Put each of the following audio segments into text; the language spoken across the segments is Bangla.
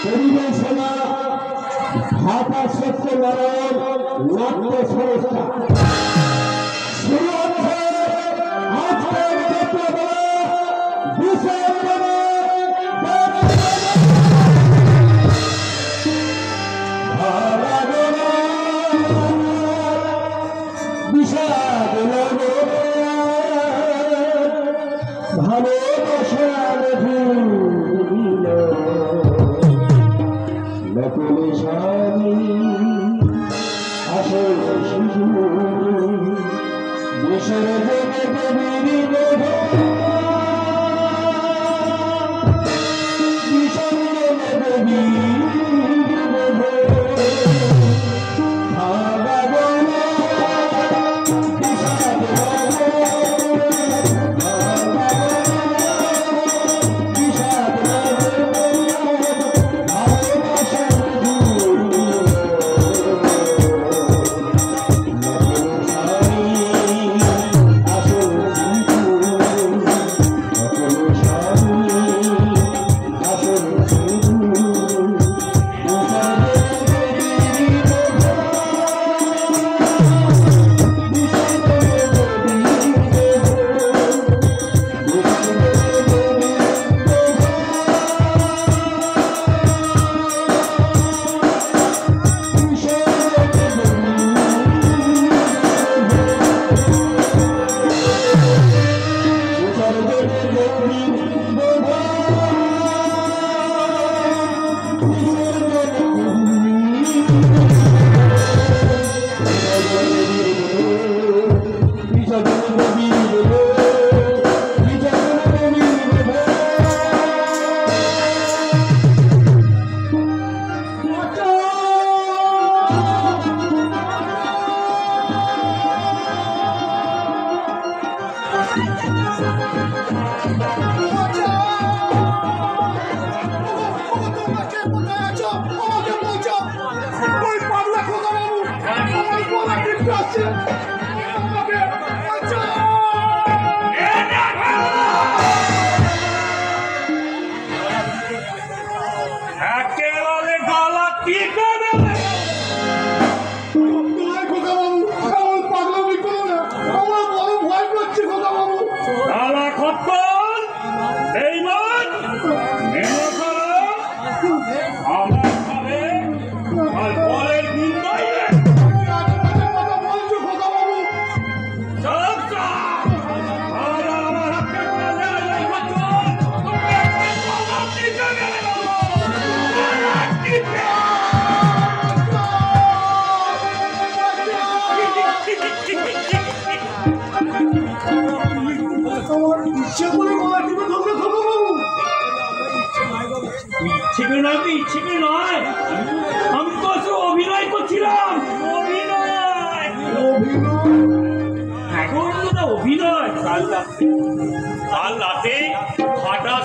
পরিবেশনা ঢাকা সত্যনারায়ণ নাট্য সংস্থা শুরু হচ্ছে আজকের যাত্রাপালা ভালোবাসার ভুল নকল স্বামী আসল শিশু দেশের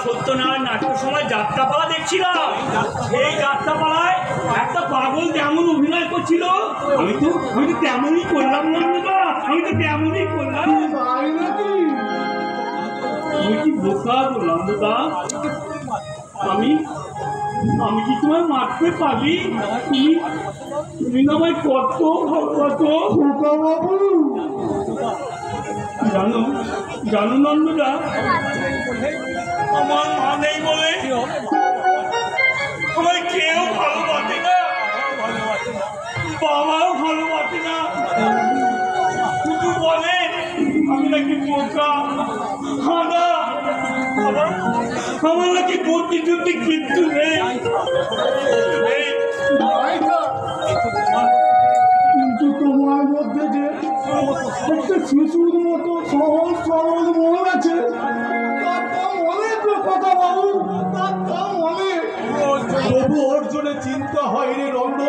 সত্যনারায়ণ নাট্য সময় যাত্রাপালা দেখছিলাম। এই যাত্রাপালায় একটা পাগল যেমন অভিনয় করছিল আমি তো তেমনই করলাম। নন্দদা আমি তো তেমনই করলাম। আমি কি বোকা বললাম দাদা? আমি কি তোমার মারতে পারি? তুমি না আমায় কত জানো নন্দদা, আমার মা নেই বলে আমায় কেউ ভালোবাসে না, বাবাও ভালোবাসে না। শুধু বলে আমি নাকি বোকা, আমার নাকি বুদ্ধি টুদ্ধি কিচ্ছু নেই। কিন্তু তোমার মধ্যে যে একটা শিশুর মতো সহজ সরল মন আছে, কথা বাবু, তবু ওর জন্য চিন্তা হয় রে নন্দ।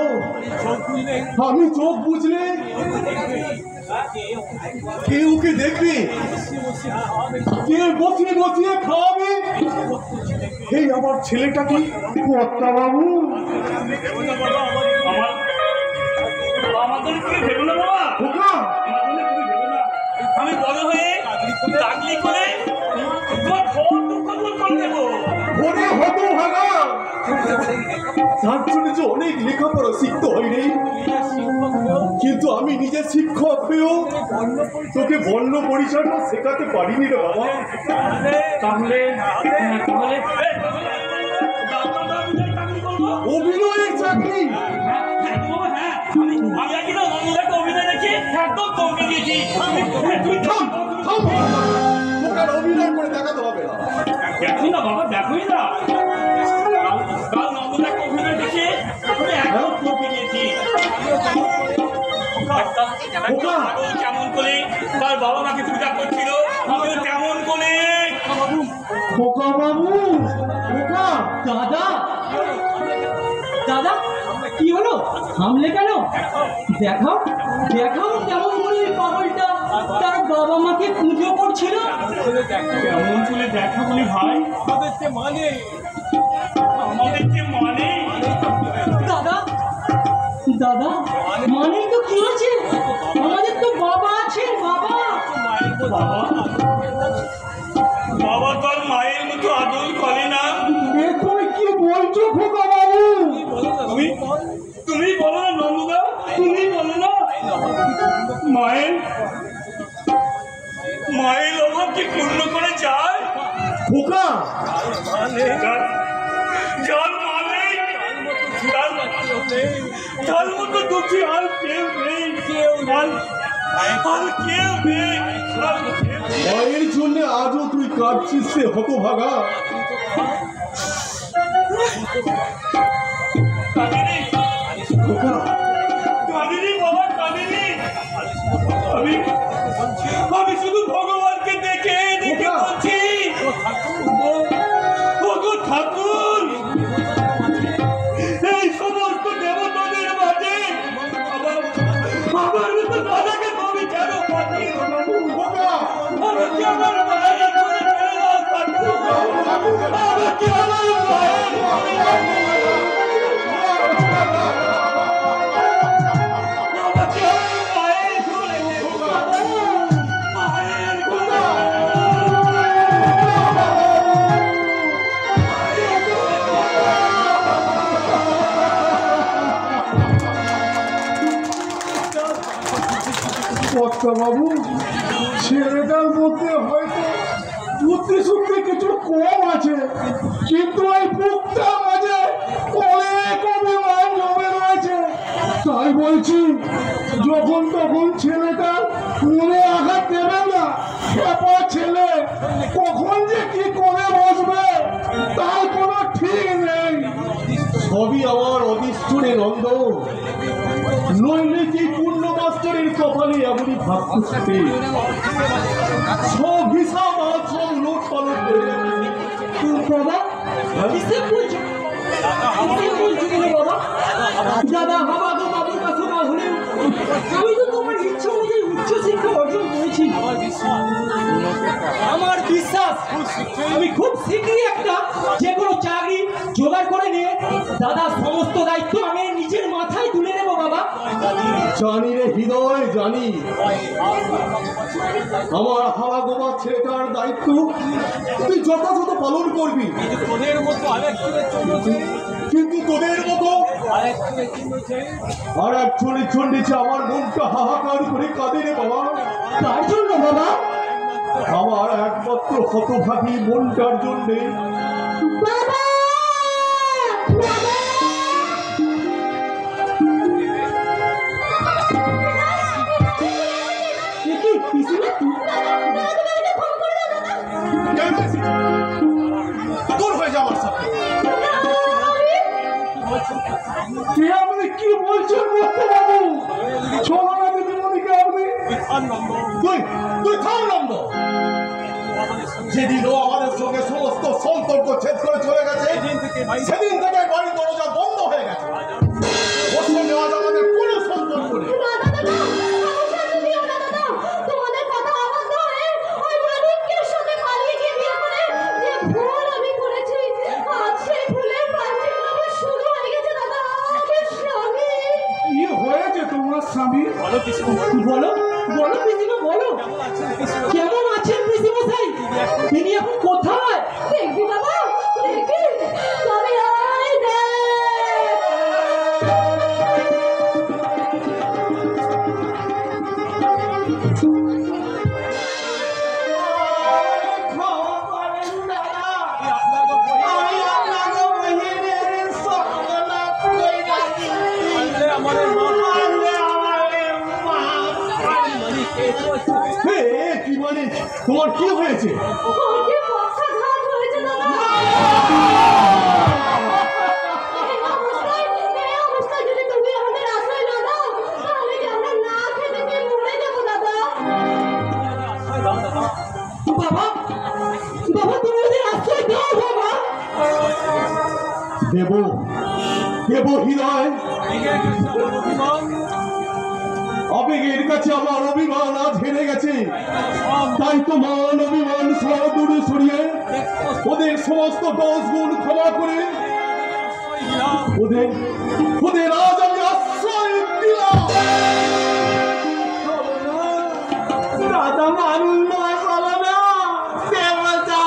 আমি চোখ বুঝলে কেউ ওকে দেখবে, কে বসিয়ে বসিয়ে খাওয়াবে। এই আমার ছেলেটাকে কর্তা বাবু আমাদেরকে ভেবো না বাবা, আমি বড় হয়ে চাকরি করে তোমার খবর করে দেবো। হতো ভাগা তার জন্য যে অনেক লেখাপড়া শিখতে হয়নি, কিন্তু আমি নিজে শিক্ষক হয়েও তোকে বর্ণ পরিচয়টা শেখাতে পারিনি রে বাবা। তাহলে অভিনয়ের চাকরি? আমি আগে না নন্দদাকে অভিনয় দেখি একদম কমকে দিয়েছি। তুই থাম থাম, তোকে আর অভিনয় করে দেখাতে হবে না। দেখো না বাবা, দেখোই না, কাল নন্দদাকে অভিনয় দেখে আমি একদম কমকে দিয়েছি। কেমন করে তার বাবা মাকে পূজা করছিল, আমিও তেমন করে। খোকা বাবু, খোকা দাদা, দাদা কি হলো? থামলে কেন? দেখাও দেখাও কেমন করে এই পাগলটা তার বাবা মাকে পুজো করছিল। কেমন করে দেখা বলি ভাই, আমাদের যে মানে দাদা, দাদা মানে তো কি আছে? আমাদের তো বাবা আছে, বাবা। বাবা তো আর মায়ের মতো আদর করে না। তুমি কি বলছো খোকা বাবু? তুমি বলো না নন্দদা, তুমি বলো না। মায়ের অভাব কি পূর্ণ করে যায় খোকা? যার মালিক তার মতো দুঃখী আর কেউ নেই, আর কেউ নেই। মায়ের জন্য আজও তুই কাঁদছিস সে হতভাগা? খোকা কাঁদিনি বাবা, কাঁদিনি। আমি শুধু ভগবানকে দেখে দেখে বলছি, ওগো ঠাকুর, এই সমস্ত দেবতাদের মাঝে আমার মতো দাদাকে তুমি কেন পাঠিয়ে বাবু? আমি কি আমার মায়ের করে ফেললাম ঠাকুর? আমি কি আমার মায়ের করে বাবু, ছেলেটার মধ্যে হয়তো বুদ্ধি শুদ্ধি কিছু কম আছে, কিন্তু এই বুকটার মাঝে অনেক অভিমান জমে রয়েছে। তাই বলছি, যখন তখন ছেলেটা মনে আঘাত দেবে না। এরপর ছেলে কখন যে কি করে বসবে তার কোনো ঠিক নেই। সবই আমার অদৃষ্টরে নন্দ, নইলে কি পূর্ণ মাস্টারের কপালে এমনই ভাব করতে সব হিসাব আর সব লোক পালন করে। বাবা কিসে বলছো? বাবা দাদা, বাবা তো বাবুর কাছে না হলেও আমি তো তোমার ইচ্ছা অনুযায়ী উচ্চশিক্ষা অর্জন করেছি। আমার বিশ্বাস আমি খুব শীঘ্রই একটা যে কোনো চাকরি জোগাড় করে নিয়ে দাদা সমস্ত দায়িত্ব আমি নিজের মাথায় তুলে নেবো। বাবা জানি রে হৃদয়, জানি আমার হাওয়া গোবার ছেলেটার দায়িত্ব তুই যথাযথ পালন করবি, কিন্তু তোদের মতো আর একজনের চন্ডিছে আমার মনটা হাহাকার করে কাঁদে রে বাবা। তার জন্য বাবা, আমার একমাত্র হতভাগী মনটার জন্যে। বাবা দূর হয়ে যাওয়ার সাথে আপনি কি বলছেন বাবু? ছোড়া দিদিমণিকে আপনি তুই থাম নন্দ। যেদিন ও আমাদের সঙ্গে সমস্ত সম্পর্ক ছেদ করে চলে গেছে, সেদিন থেকে বাড়ির দরজা বন্ধ হয়ে গেছে। ওর সঙ্গে আজ আমাদের কোনো সম্পর্ক নেই। স্বামী বলো বলো পিসিমা, বলো কেমন আছেন পিসিমশাই? তিনি এখন কোথায়? দেখবি বাবা, দেখবি তবে আয় দেখ তোমার কি হয়েছে? দেব দেব হৃদয়, আবেগের কাছে আমার অভিমান আজ হেরে গেছে। তাই তো মান অভিমান সব দূরে সরিয়ে ওদের সমস্ত দোষ গুণ ক্ষমা করে ওদের ওদের আজ আমি আশ্রয় দিলাম। দাদা মানুষ নয়, চলো না, দেবতা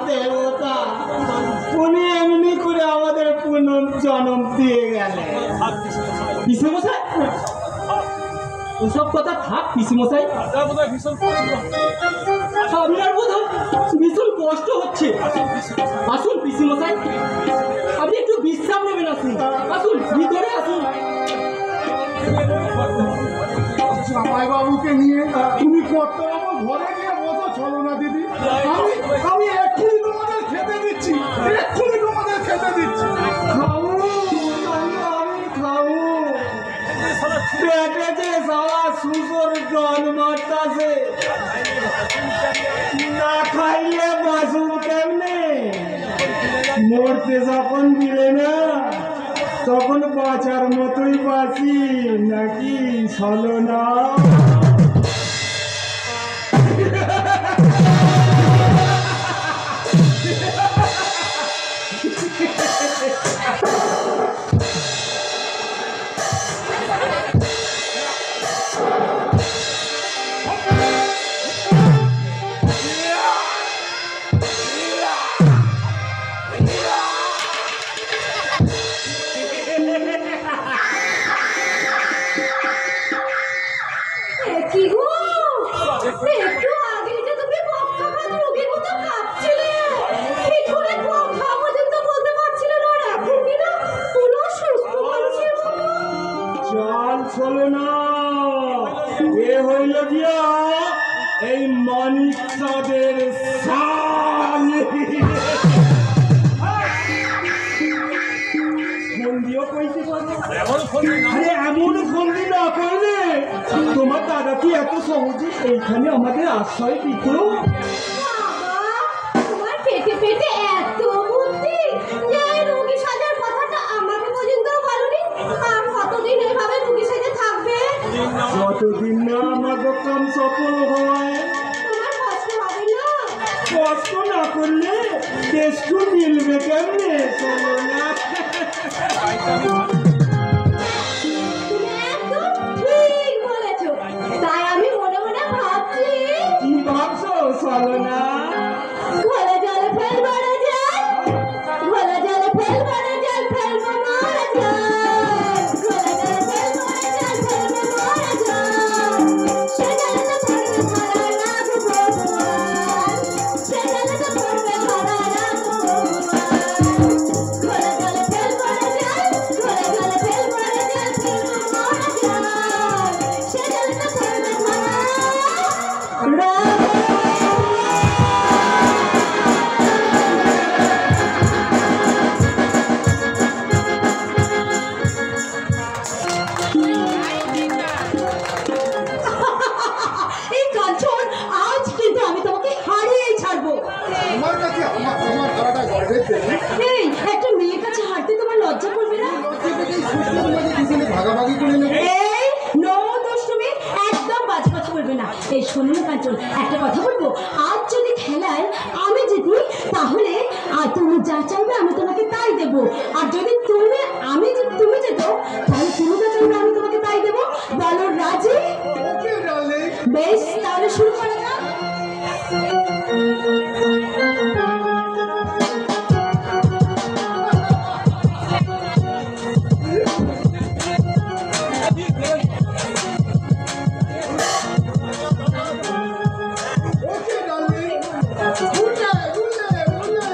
দেবতা, উনি এমনি করে আমাদের পুনর্জন্ম দিয়ে গেলেন। পিসেমশাই, ওসব কথা থাক পিসেমশাই। আপনার বোধ ভীষণ কষ্ট হচ্ছে। আসুন পিসেমশাই, আপনি একটু বিশ্রাম নেবেন। আসুন আসুন, ভিতরে আসুন। জামাই বাবুকে নিয়ে তুমি কত ঘরে গিয়ে বসো। চলো না দিদি, আমি এক্ষুনি তোমাদের খেতে দিচ্ছি, এক্ষুনি তোমাদের খেতে দিচ্ছি। খাবো আমি খাবো, পেটে যে সারা সুসর জল মারতাছে, না খাইলে বাসুন কেমনে? মরতে যখন দিলে না তখন বাঁচার মতোই বাঁচি নাকি? চলো না। চলো না, এ হইল গিয়া এই মানিক চাঁদের ফন্দিও কইতে পারো। আরে এমন ফন্দি না করলে তোমার দাদা কি এত সহজে এইখানে আমাদের আশ্রয় দিত? তোমার পেটে পেটে এত বুদ্ধি যে রোগী সাজার কথাটা আমাকে পর্যন্ত বলনি। আর কতদিন এভাবে রোগী সাজে থাকবে? যতদিন না আমাকে কাম সফল হয়। তোমার কষ্ট হবে না? কষ্ট না করলে টেস্ট মিলবে কেমনে? চলো না। তুমি একদম ঠিক বলেছো। তাই আমি মনে মনে ভাবছি, কি ভাবছো? চলো না। ঘোলা জলে ফেলবো না জল, ঘোলা জলে ফেলবো না জল, ফেলবো মারা জল, ঘোলা জলে ফেলবো না জল, ফেলবো মারা জল, সে জলে তো পড়বে খারা না গো ভগবান, সে জলে তো পড়বে খারা না গো ভগবান, ঘোলা জলে ফেলবো না জল, ঘোলা জলে ফেলবো না জল, ফেলবো মারা জল, সে জলে তো পড়বে খারা এই কাঞ্চন, আজ কিন্তু আমি তোমাকে হারিয়েই ছাড়বো। আমার কাছে আমার ধরাটা গর্বের দেবে। এই একটা মেয়ের কাছে হারতে তোমার লজ্জা করবে না? ভাগাভাগি করে নেবে। এই নো দুষ্টুমি, একদম বাজবাজ করবে না। এই শোনো না কাঞ্চন, একটা কথা বলবো। আজ যদি খেলায় আমি জিতি তাহলে আর তুমি যা চাইবে আমি তোমাকে তাই দেবো। আর যদি তুমি যেত তাহলে তুমি যা চাইবে আমি তোমাকে তাই দেবো। বলো রাজি? ওকে ডার্লিং। বেশ, তাহলে শুরু করা যাক। ওকে ডার্লিং। উঠে উঠে উঠে।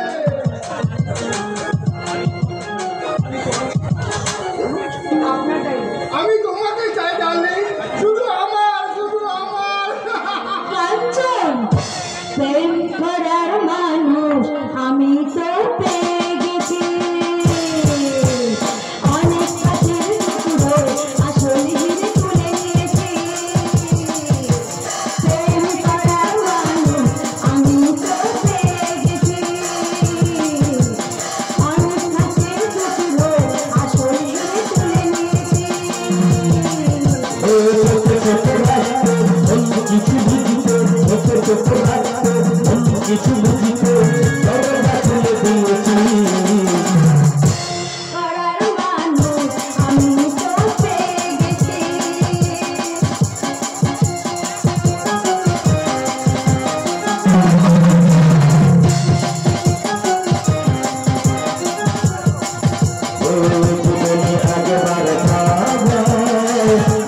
জীবনে একবার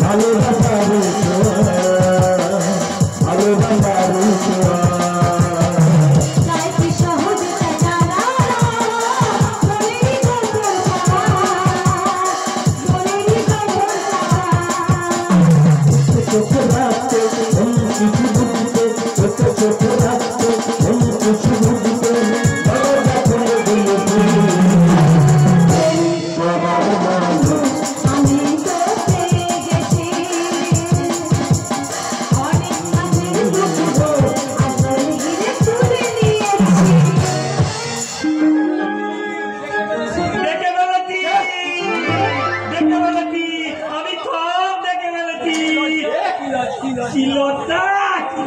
ভালোবাসার ভালোবাসার লাইফে সহজতা ছাড়া বলেনি চোখে রাখতে কিছু বুঝতে চোখে রাখতে কিছু বুঝতে আমি তো পেয়ে গেছি অনেক মাঝের দুঃখ আসল হিরে তুলে নিয়েছি দেখে ফেলেছি, দেখে ফেলেছি, আমি সব দেখে ফেলেছি। কি লজ্জা, কি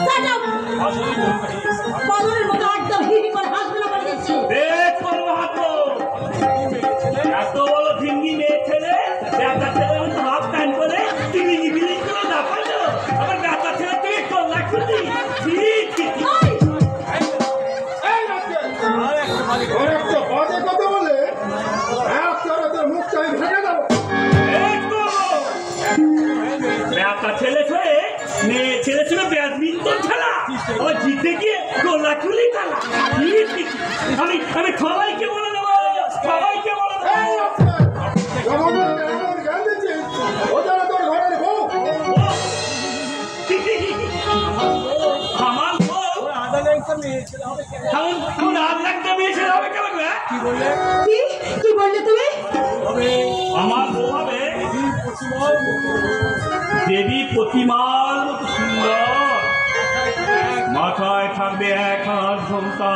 Shut up! পাগলের মতো একদম হিহি করে হাসবে না বলে দিচ্ছি বেশ করবো হাতো। এত বড় ভিঙ্গি মেয়ে ছেলে, ব্যাটা ছেলে মতো হাফ প্যান্ট করে টিভিং বিলিং করে না পারলো। আবার ব্যাটা ছেলে থেকে কল্লা খুঁজি। একটা বাজে কথা বলে তোর মুখটা আমি ভেঙে দেবো। ব্যাটা ছেলে ছয়ে মেয়ে ছেলে ছিল ব্যাডমিন্টন খেলা, আবার জিতে গিয়ে গোলাকুলি খেলা। আমি আমি সবাইকে বলে দেবো, সবাইকে বলে দেবো। এমন গান দিচ্ছিস ও যেন তোর ঘরের বউ। আমার বউ এখন আর লাগতে মেয়ে ছেলে হবে কেন গো, হ্যাঁ? কি বললে তুমি আমার বউ হবে দেবী প্রতিমার মতো সুন্দর। মাথায় থাকবে এক হাত ঘোমটা,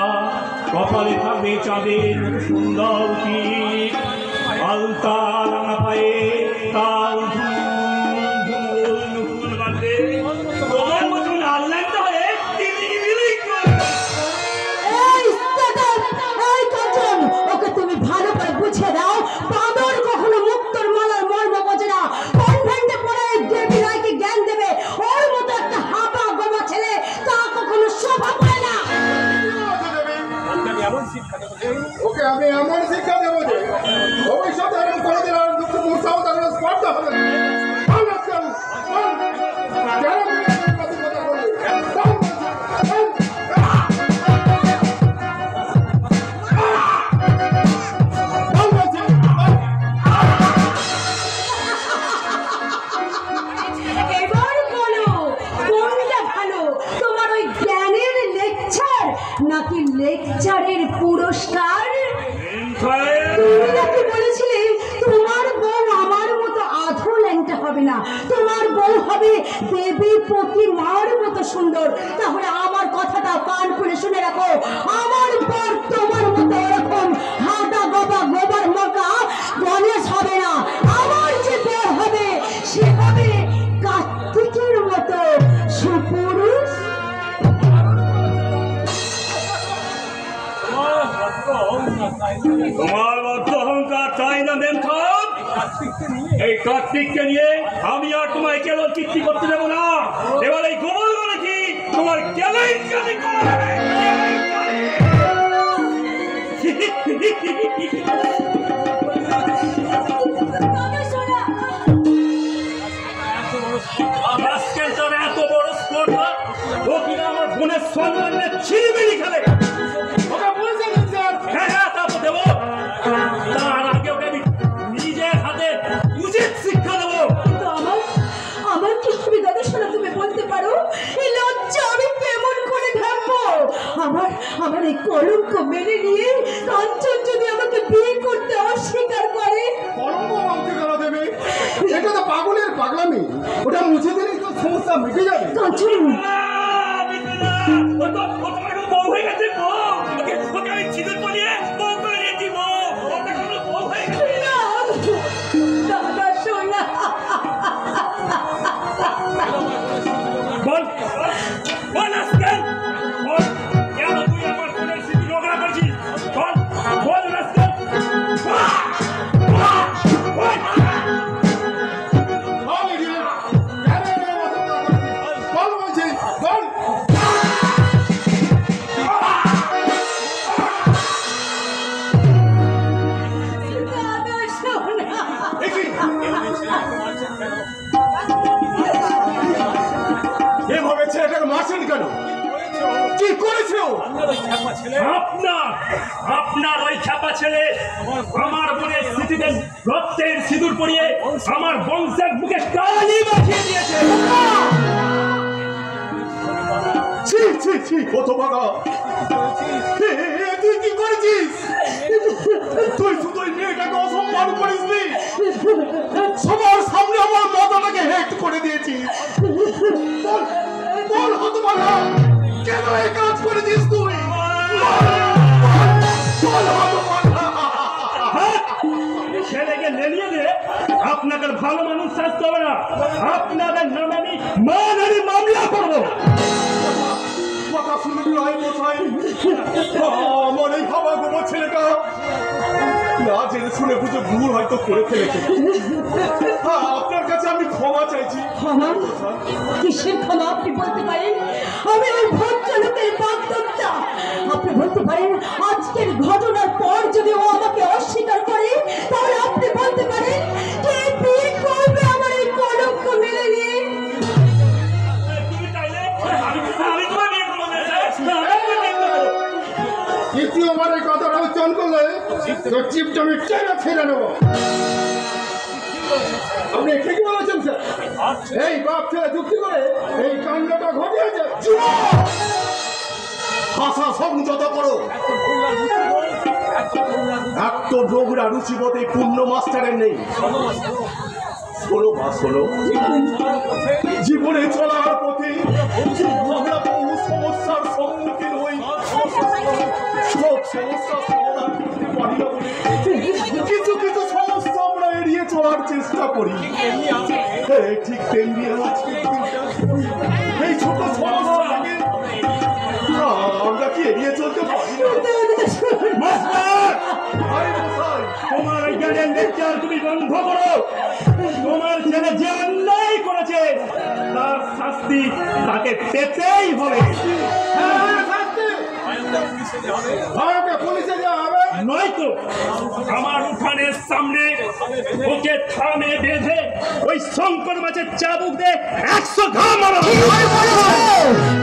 কপালে থাকবে চাঁদের মতো সুন্দর টিপ, আলতা রাঙা পায়ে তাল ঝুমুর ঝুমুর নুপুর বাঁধে। তোমার মতন আল্লাহটা হয়ে টিভিং করবে। এই কাঞ্চন ওকে তুমি ভালো করে বুঝিয়ে দাও বাঁদর কখনো মুক্তোর মালার মর্ম বোঝে না কনভেন্টে পড়ে দেবী রায়কে জ্ঞান দেবে ওর মতো একটা হাপা গোমা ছেলে তা কখনো শোভা পায় না ওকে আমি এমন শিক্ষা দেবো যে ভবিষ্যতে এরকম কোনোদিন আর দুটো মুহূর্তেও তার স্পর্ধা হবে না। এবার বলো কোনটা ভালো তোমার ওই জ্ঞানের লেকচার নাকি লেকচারের পুরস্কার তুমি নাকি বলেছিলে তোমার বউ আমার মতো আধো ল্যাংটা হবে না তোমার বউ হবে দেবী প্রতিমার মতো সুন্দর তাহলে আমার কথাটা কান খুলে শুনে রাখো আমার বর তোমার মতো এরকম হাঁটা গোবা গোবার মকা গণেশ হবে না আমার যে বর হবে সে হবে কার্তিকের মতো সুপুরুষ তোমার মতো অহংকার চাই না মেমথম। এই কার্তিককে নিয়ে আমি আর তোমায় কেবল কীর্তি করতে দেবো না। এবার এই গোবর বলেছি তোমার কেলেঙ্কারি করবে। আজকাল এত বড় স্পর্ধা ও কিনা আমার বোনের সম্মান ছিনিমিনি খেলে। ওকে বলছেন স্যার হ্যাঁ হ্যাঁ তা তো দেবো, তার আগে ওকে আমি নিজের হাতে উচিত শিক্ষা দেবো। কিন্তু আমার কি তুমি গবেষণা তুমি বলতে পারো এই লজ্জা আমি কেমন করে ঢাকবো আমার এই কলঙ্ক মেনে নিয়ে কাঞ্চন যদি আমাকে বিয়ে করতে অস্বীকার করে কলঙ্ক মানতে গেল দেবে এটা তো পাগলের পাগলামি ওটা মুছে দিলেই তো সমস্যা মিটে যাবে। কাঞ্চন বউ হয়ে গেছে, ওকে আমি চিদর করিয়ে বউ করে নিয়েছি। বউ হয়ে গেছে। দাদা শোনা বল বল আজকাল বল কেন তুই আমার বোনের স্মৃতি ঝগড়া করছিস? বল বল আজকাল বল ইডিয়েট কেন এর মতো বল বলছি বল আপনার ওই খ্যাপা ছেলে আমার বোনের স্মৃতিতে রক্তের সিঁদুর পরিয়ে আমার বংশের বুকে কালি মাখিয়ে দিয়েছে। ছি ছি ছি কত বাগা, তুই কি করেছিস? তুই শুধু ওই মেয়েটাকে অসম্মান করিসনি, সবার সামনে আমার মাথাটাকে হেট করে দিয়েছিস। বল হত বাগা, কেন এই কাজ করেছিস তুই? বল হত বাগা। ছেলেকে লেলিয়ে দে, আপনাদের ভালো মানুষ শাস্তি হবে না। আপনাদের নামে আমি মানহানি মামলা করবো। কথা শুনুন রায় মশাই, আমার এই ভাবা গোবর ছেলেটা না জেনে শুনে বুঝে ভুল হয়তো করে ফেলেছে। আপনার কাছে আমি ক্ষমা চাইছি। ক্ষমা? কিসের ক্ষমা আপনি বলতে পারেন? আমি ওই ভদ্রলোকের বাগদত্তা। আপনি বলতে পারেন আজকের ঘটনার পর যদি ও আমাকে অস্বীকার করে, তাহলে আপনি বলতে পারেন কে বিয়ে করবে আমার এই কলঙ্ক মেনে নিয়ে? তুমি চাইলে আমি তোমার বিয়ে করবো না। দ্বিতীয় আমার এই কথাটা উচ্চারণ করলে তোর চিপটা আমি টেনে ছেড়ে নেবো। আপনি ঠিকই বলেছেন স্যার, এই বাপ ছেলে যুক্তি করে এই কাণ্ডটা ঘটিয়েছে। ভাষা সংযত করো। এক তো ডোগরা রুচিবোধ এই পূর্ণ মাস্টারের নেই। শোনো মা শোনো, জীবনে চলার পথে আমরা বহু সমস্যার সম্মুখীন হই। সব সমস্যা সমাধান করতে পারি না বলে কিছু কিছু সমস্যা আমরা এড়িয়ে চলার চেষ্টা করি। ঠিক তেমনি এই ছোট সমস্যাটাকে আমরা কি এড়িয়ে চলতে পারি না? তোমার এই জ্ঞানের লেকচার তুমি বন্ধ করো। তোমার ছেলে যে অন্যায় করেছে তার শাস্তি তাকে পেতেই হবে। পুলিশে যাওয়া হবে নয়তো আমার উঠানের সামনে ওকে থামে বেঁধে ওই শঙ্কর মাছের চাবুক দিয়ে 100 ঘা মারো।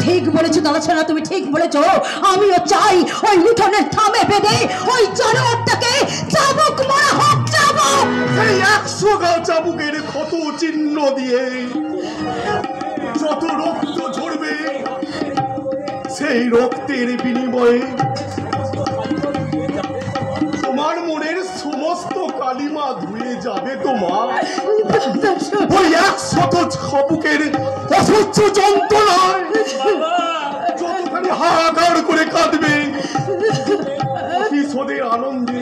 ঠিক বলেছো দাদা ছাড়া, তুমি ঠিক বলেছো। আমিও চাই ওই উঠোনের থামে বেঁধে ওই জানোয়ারটাকে চাবুক মারা হোক। চাবুক, এই 100 গা চাবুকের ক্ষত চিহ্ন দিয়ে যত রক্ত ঝরবে সেই রক্তের বিনিময়ে তোমার মনের সমস্ত কালিমা ধুয়ে যাবে। তোমার ওই 100 চাবুকের অসহ্য যন্ত্রণায় যতখানি হাহাকার করে কাঁদবে, প্রতিশোধের আনন্দে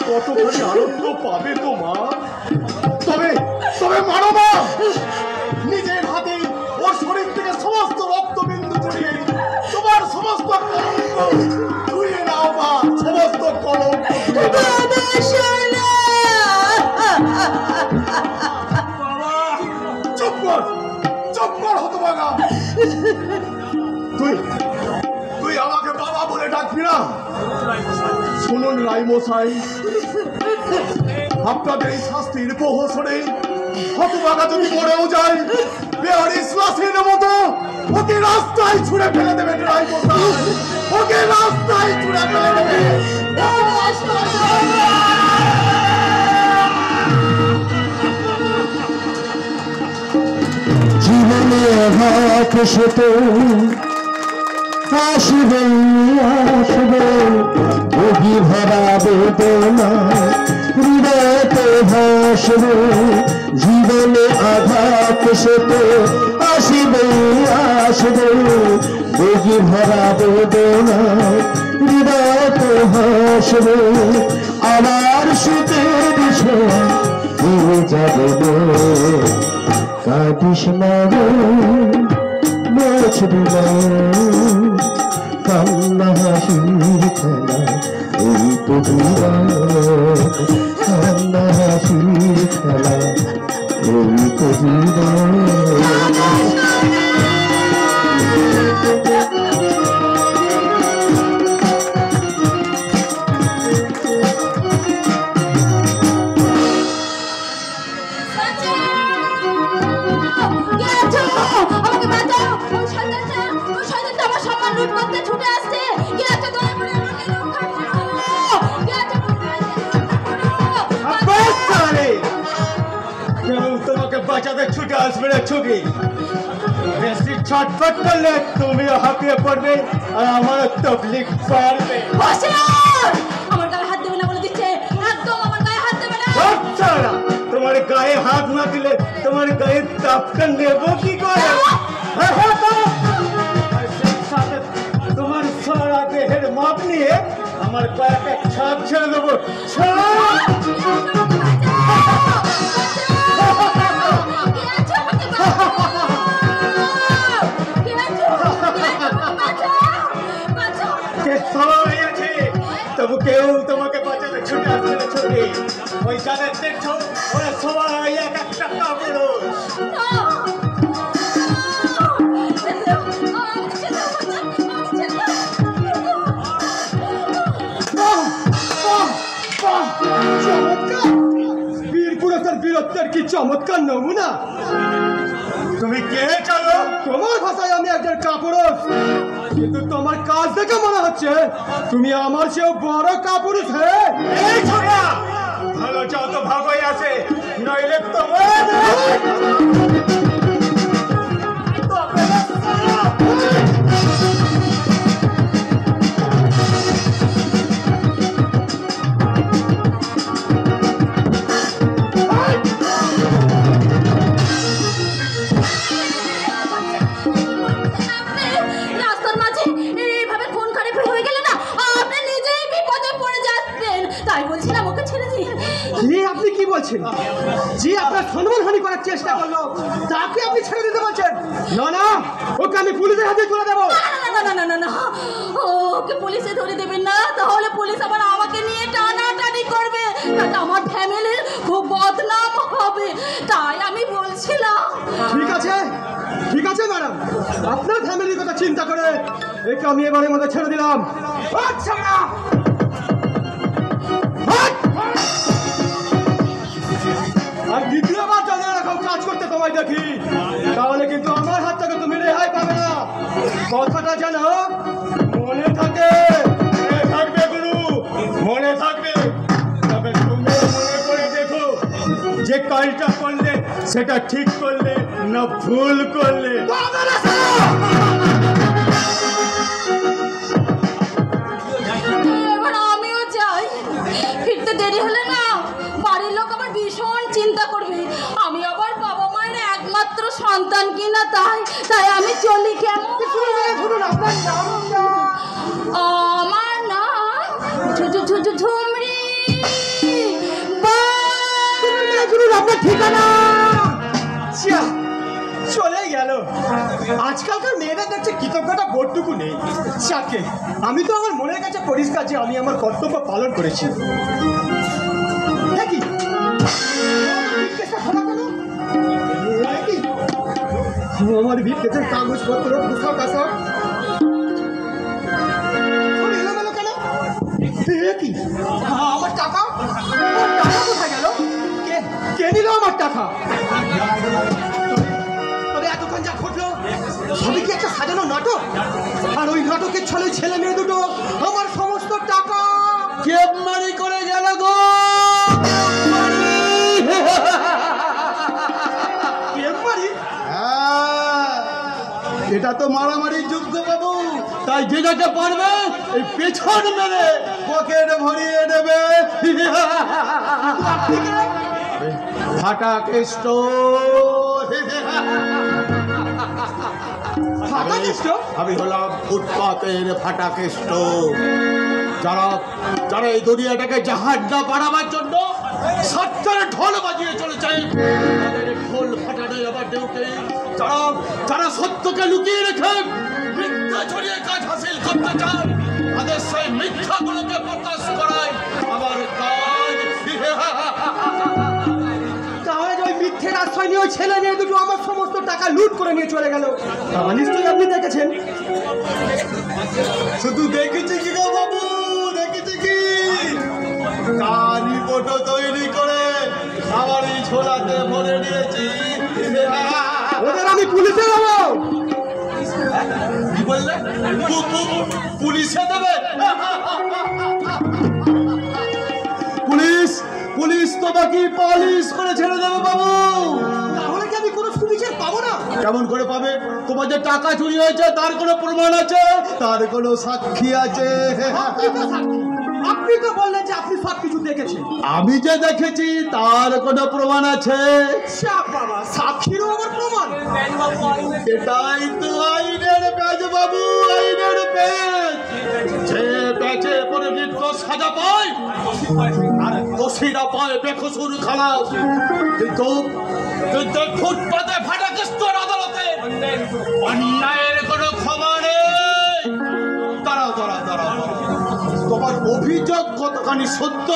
কতখানি আনন্দ পাবে তোমার। তবে তবে মানো না, নিজের হাতে ওর শরীর থেকে সমস্ত রক্তবিন্দু জড়িয়ে তোমার সমস্ত কলঙ্ক ধুয়ে নাও মা, সমস্ত কলঙ্ক ধুয়ে নাও। চুপ কর, চুপ কর হতভাগা। তুই আমাকে বাবা বলে ডাকবি না? শুনুন রায়মশাই, আপনাদের এই শাস্তির প্রহসনে হতভাগা যদি মরেও যায়, বেহারি শ্বাসের মতো ওকে রাস্তায় ছুঁড়ে ফেলে দেবেন রায়মশাই, ওকে রাস্তায় ছুঁড়ে ফেলে দেবেন। জীবনে আঘাত শত আসবে আসবে, বহি ভরা বেদনা হৃদয়তে ভাসবে। জীবনে আঘাত শত আসবে আসবে, বহি ভরা বেদনা হৃদয়তে ভাসবে। আমার সুখের ছোঁয়া হয়ে যাবে কাঁদিস না গো, মোছবি না কান্না হাসির খেলা এই তো জীবন। কান্না হাসির খেলা এই তো জীবন। আমাকে বাঁচাও, ওই শয়তানটা আমার সম্মান লুট করতে ছুটে আসছে। কে আছো মেরেছো কি? বেশি ছটফট করলে তুমিও হাঁপিয়ে পড়বে আর আমারও তকলিফ পারবে। হোশিয়ার! আমার গায়ে হাত দেবে না বলে দিচ্ছে, একদম আমার গায়ে হাত দেবে না। বাচ্চারা, তোমার গায়ে হাত না দিলে তোমার গায়ে চাপটা নেবো কি করে? হ্যাঁ, হ্যাঁ, তো। আর সেই সাথে তোমার সারা দেহের মাপ নিয়ে আমার কয়েকটা ছাপ ছেড়ে দেবো। সবাই আছে, তবু কেউ তোমাকে বাঁচাতে ছুটে আসছে না। ছবি ওই যাদের দেখছো ওরা সবাই এক একটা কাপড়। বীর পুরুষের বীরত্বের কি চমৎকার নমুনা। তুমি কে চলো? তোমার ভাষায় আমি একজন কাপুরুষ, কিন্তু তোমার কাজ দেখে মনে হচ্ছে তুমি আমার চেয়েও বড় কাপুরুষ। হ্যাঁ, এই ছোড়া, ভালো চাও তো ভাগই আছে, নইলে তোমার রাস্তার মাঝে এইভাবে খুন খারাপি হয়ে গেলে না আপনি নিজেই বিপদে পড়ে যাচ্ছেন। তাই বলছিলাম ওকে ছেড়ে দিন। আপনি কি বলছেন? যে আপনার সম্মানহানি করার চেষ্টা করলো তাকে আপনি ছেড়ে দিতে বলছেন? না না, ওকে আমি পুলিশের হাতে তুলে দেবো। না না না না না না, ওকে পুলিশে ধরে দেবেন না, তাহলে পুলিশ আবার আমাকে নিয়ে টানাটানি করবে, তাতে আমার ফ্যামিলির খুব বদনাম হবে। তাই আমি বলছিলাম। ঠিক আছে, ঠিক আছে ম্যাডাম, আপনার ফ্যামিলির কথা চিন্তা করে একে আমি এবারের মধ্যে ছেড়ে দিলাম। আচ্ছা না, আর দ্বিতীয়বার যদি এরকম কাজ করতে তোমায় দেখি তাহলে কিন্তু আমার হাত থেকে তুমি রেহাই পাবে না। কথাটা যেন মনে থাকে। মনে থাকবে গুরু, মনে থাকবে। তবে তুমি মনে করে দেখো যে কাজটা করলে সেটা ঠিক করলে না ভুল করলে। এবার আমিও যাই, ফিরতে দেরি হলে না বাড়ির লোক আবার ভীষণ চিন্তা করবে। আমি আবার বাবা মায়ের একমাত্র সন্তান কিনা, তাই আমি চলি। কেমন? আমার নাম ঝুমরি। আপনার ঠিকানা চলে গেল। আজকালকার মেয়েরা দেখছে কৃতজ্ঞতা বোধটুকু নেই। যাকে আমি তো আমার মনের কাছে পরিষ্কার যে আমি আমার কর্তব্য পালন করেছি। দেখি আমার বিদ্যুতের কাগজপত্র পোশাক আশাক এলোমেলো কেন? কি আমার টাকা? টাকা কোথায় গেল? কে নিল আমার টাকা? তবে এতক্ষণ যা ঘটলো সবই কি একটা সাজানো নাটক? আর ওই নাটকের ছলে ছেলে মেয়ে দুটো আমার সমস্ত টাকা কেপমারি করে গেল গো। কেপমারি? এটা তো মারামারির যুদ্ধ বাবু, তাই যে যাকে পারবে এই পেছন মেরে পকেট ভরিয়ে দেবে। ফাটা কেষ্ট, আমি হলাম ফুটপাতের ফাটা কেষ্ট। যারা এই দুনিয়াটাকে জাহাজ না বাড়াবার জন্য সত্তরে ঢোল বাজিয়ে চলেছে, তাদের ঢোল ফাটানো আবার ডিউটি। যারা সত্যকে লুকিয়ে রেখে মিথ্যা ছড়িয়ে কাজ হাসিল করতে চায়, তাদের সেই মিথ্যাগুলোকে প্রকাশ করায় আমার কাজ। তাহলে ওই মিথ্যের আশ্রয় নিয়ে ওই ছেলে মেয়ে দুটো আমার সমস্ত টাকা লুট করে নিয়ে চলে গেল। আমার নিশ্চয়ই আপনি দেখেছেন। শুধু দেখেছি কি গো বাবু, দেখেছি কি কারি ফটো তৈরি করে আমার এই ছোলাতে ভরে নিয়েছি। ওদের আমি পুলিশে দেবো। কি বললে? পুলিশে দেবে? পুলিশ তো বাকি পলিশ করে ছেড়ে দেবে বাবু। তাহলে কি আমি কোনো পুলিশের কেমন করে পাবে? তোমার যে টাকা চুরি হয়েছে তার কোনো প্রমাণ আছে? তার কোনো সাক্ষী আছে? আপনি তো বললেন যে আপনি সব কিছু দেখেছেন। আমি যে দেখেছি তার কোনো প্রমাণ আছে? বাবা, সাক্ষীরও আবার প্রমাণ? এটাই তো আইনের পেজ বাবু, আইনের পেজ। যে পেজে পরে নির্দোষ সাজা পায় আর দোষীরা পায় বেকসুর খালাস। কিন্তু ফুটপাতে ফাটাকেশ্বর আদালতে অন্যায়ের কোনো ক্ষমা নেই। দাঁড়াও দাঁড়াও দাঁড়াও, তোমার অভিযোগ কতখানি সত্য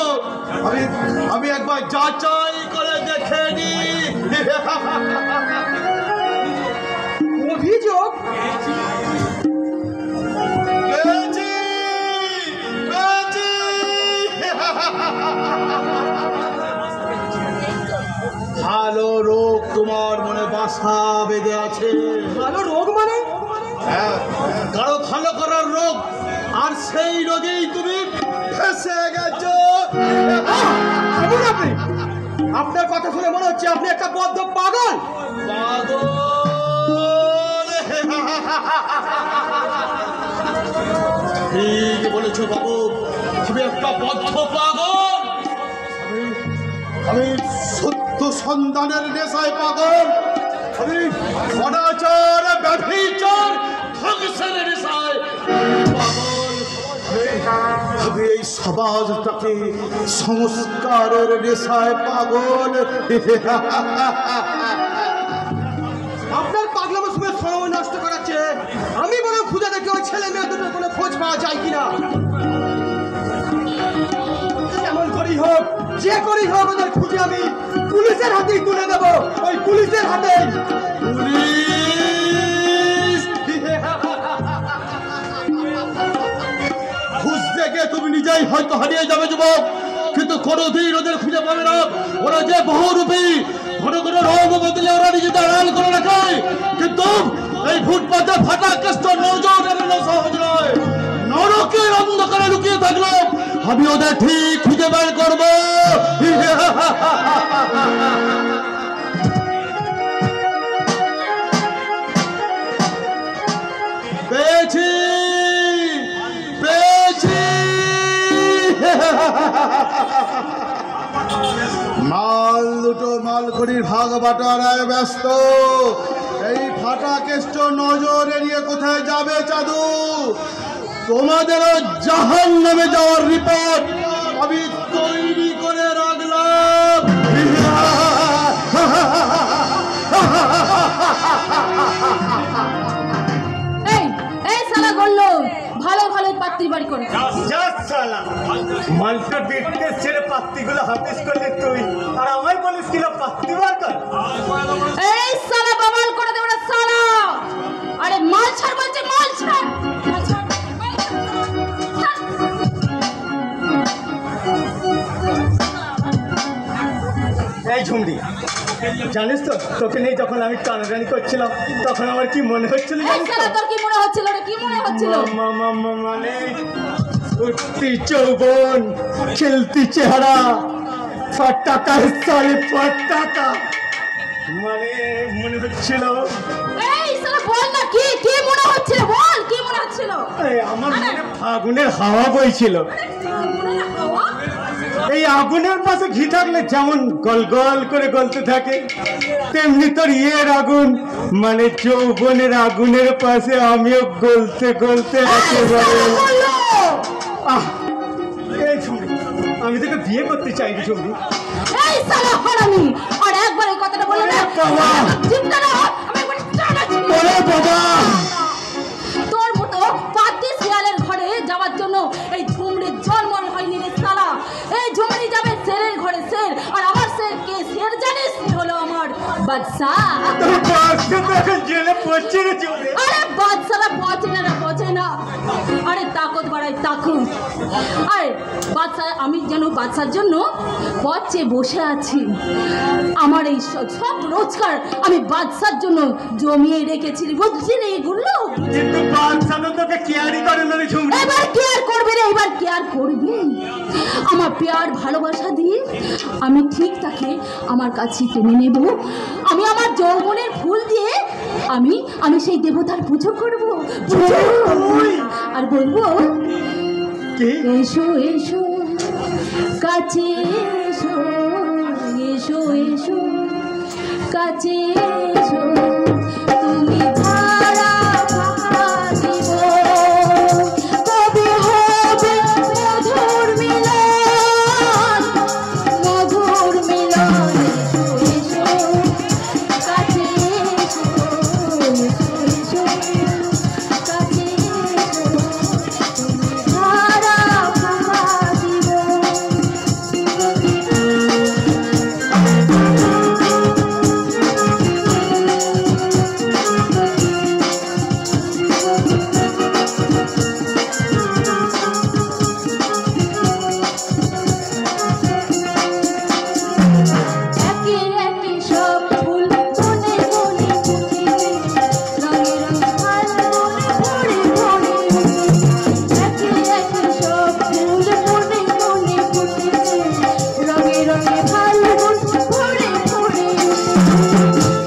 আমি একবার যাচাই করে দেখে নি। অভিযোগ? পেয়েছি, পেয়েছি। ভালো রোগ তোমার মনে বাসা বেঁধে আছে। ভালো রোগ মানে? হ্যাঁ, কারো ভালো করার রোগ, আর সেই রোগেই তুমি ফেসে গেছো। আপনি আপনার কথা শুনে মনে হচ্ছে আপনি একটা বদ্ধ পাগল। পাগল? ঠিক বলেছো বাবু, আমি একটা বদ্ধ পাগল। আমি সত্য সন্ধানের নেশায় পাগল। আমি অনাচার, ব্যভিচার, ধ্বংসের নেশায় পাগল। আমি এই সমাজটাকে সংস্কারের নেশায় পাগল। আপনার পাগলামো শুনে সময় নষ্ট করাচ্ছে। আমি বরং খুঁজে দেখি ওই ছেলে মেয়ে দুটোর কোনো খোঁজ পাওয়া যায় কিনা। যেমন করেই হোক, যে করেই হোক, ওদের খুঁজে আমি পুলিশের হাতেই তুলে দেবো। ওই পুলিশের হাতেই। পুলিশ! খুঁজতে গিয়ে তুমি নিজেই হয়তো হারিয়ে যাবে যুবক, কিন্তু কোনোদিন ওদের খুঁজে পাবে না। ওরা যে বহুরূপী, কোনো কোনো রোগ বদলে ওরা নিজেদের আড়াল করে রাখে। কিন্তু এই ফুটপাতে ফাটা কেষ্ট নজর এড়ানো সহজ নয়। নরকের অন্ধকারে লুকিয়ে থাকলো আমি ওদের ঠিক খুঁজে বের করবো। পেয়েছি, পেয়েছি। মাল দুটো মালখড়ির ভাগ বাটোয়ারায় ব্যস্ত। এই ফাটা কেষ্ট নজর এড়িয়ে কোথায় যাবে চাদু? তোমাদেরও জাহান নামে যাওয়ার রিপোর্ট আমি তৈরি করে রাখলাম। এই সালা গল্লো, ভালো ভালো পাত্রী বাড়ি করে। মালটা দেখতে ছেড়ে পাত্তিগুলো হাফিস করলে তুই, আর আমায় বলিস কিনা পাত্তি বার কর। এই সালা বাবাল করে দেব না সালা। আরে মাল ছাড় বলছে, মাল ছাড়। মাল ছাড়। এই ঝুমড়ি, জানিস তো তোকে নিয়ে যখন আমি টানাটানি করছিলাম তখন আমার কি মনে হচ্ছিল এই জানিস সালা তো? তোর কি মনে হচ্ছিল রে? কি মনে হচ্ছিল? মানে উঠতি যৌবন, খেলতি চেহারা, ফটাকা সালে ফটাকা, মানে মনে হচ্ছিল এই সালা বল না, কি কি মনে হচ্ছিল? বল কি মনে হচ্ছিল? আমার মনে ফাগুনের হাওয়া বইছিল। এই আগুনের পাশে ঘি থাকলে যেমন গল গল করে গলতে থাকে, তেমনি তোর ইয়ের আগুন, মানে যৌবনের আগুনের পাশে আমিও গলতে গলতে একেবারে। এই ঝুমড়ি, আমি তোকে বিয়ে করতে চাই রে ঝুমড়ি। এই সালা হারামি, আর একবার এই কথাটা বলে না। বাবা! চিন্তা না, আমি একবার টানাচ্ছি। ওরে বাবা! তোর মতো পাতি শিয়ালের ঘরে যাওয়ার জন্য এই ঝুমড়ির জন্ম হয়নি রে সালা। এই ঝুমড়ি যাবে শেরের ঘরে শের, আর আমার শের কে? শের জানিস? হলো আমার বাদশা। তোর বাচ্চা তো এখন জেলে পড়ছে রে ঝুমড়ি। আরে বাদশারা পচে না, পচে না। আরে তাকত বাড়ায় তাকুত। আরে বাদশা, আমি যেন বাদশার জন্য পচে বসে আছি। আমার এই সব রোজগার আমি বাদশার জন্য জমিয়ে রেখেছি, বুঝছি না এগুলো? কিন্তু বাচ্চা তো তোকে কেয়ারই করে না রে ঝুমড়ি। এবার কেয়ার করবে রে, এবার কেয়ার করবে। আমার প্যার ভালোবাসা দিয়ে আমি ঠিক তাকে আমার কাছে টেনে নেব। আমি আমার যৌবনের ফুল দিয়ে আমি আমি সেই দেবতার পুজো করব, পুজো আর বলবো এসো এসো কাছে এসো, এসো এসো কাছে এসো, তুমি ছাড়া ভাসিব কবে হবে মধুর মিলন, মধুর মিলন। এসো এসো কাছে এসো, এসো এসো কাছে এসো, তুমি ছাড়া ভাসিব। একে একে সব ফুল বনে বনে ফুটেছে, রঙে রঙে ফাল্গুনে ভরে ভরে উঠেছে। একে একে সব ফুল বনে বনে ফুটেছে, রঙে রঙে ফাল্গুন ভরে ভরে উঠেছে।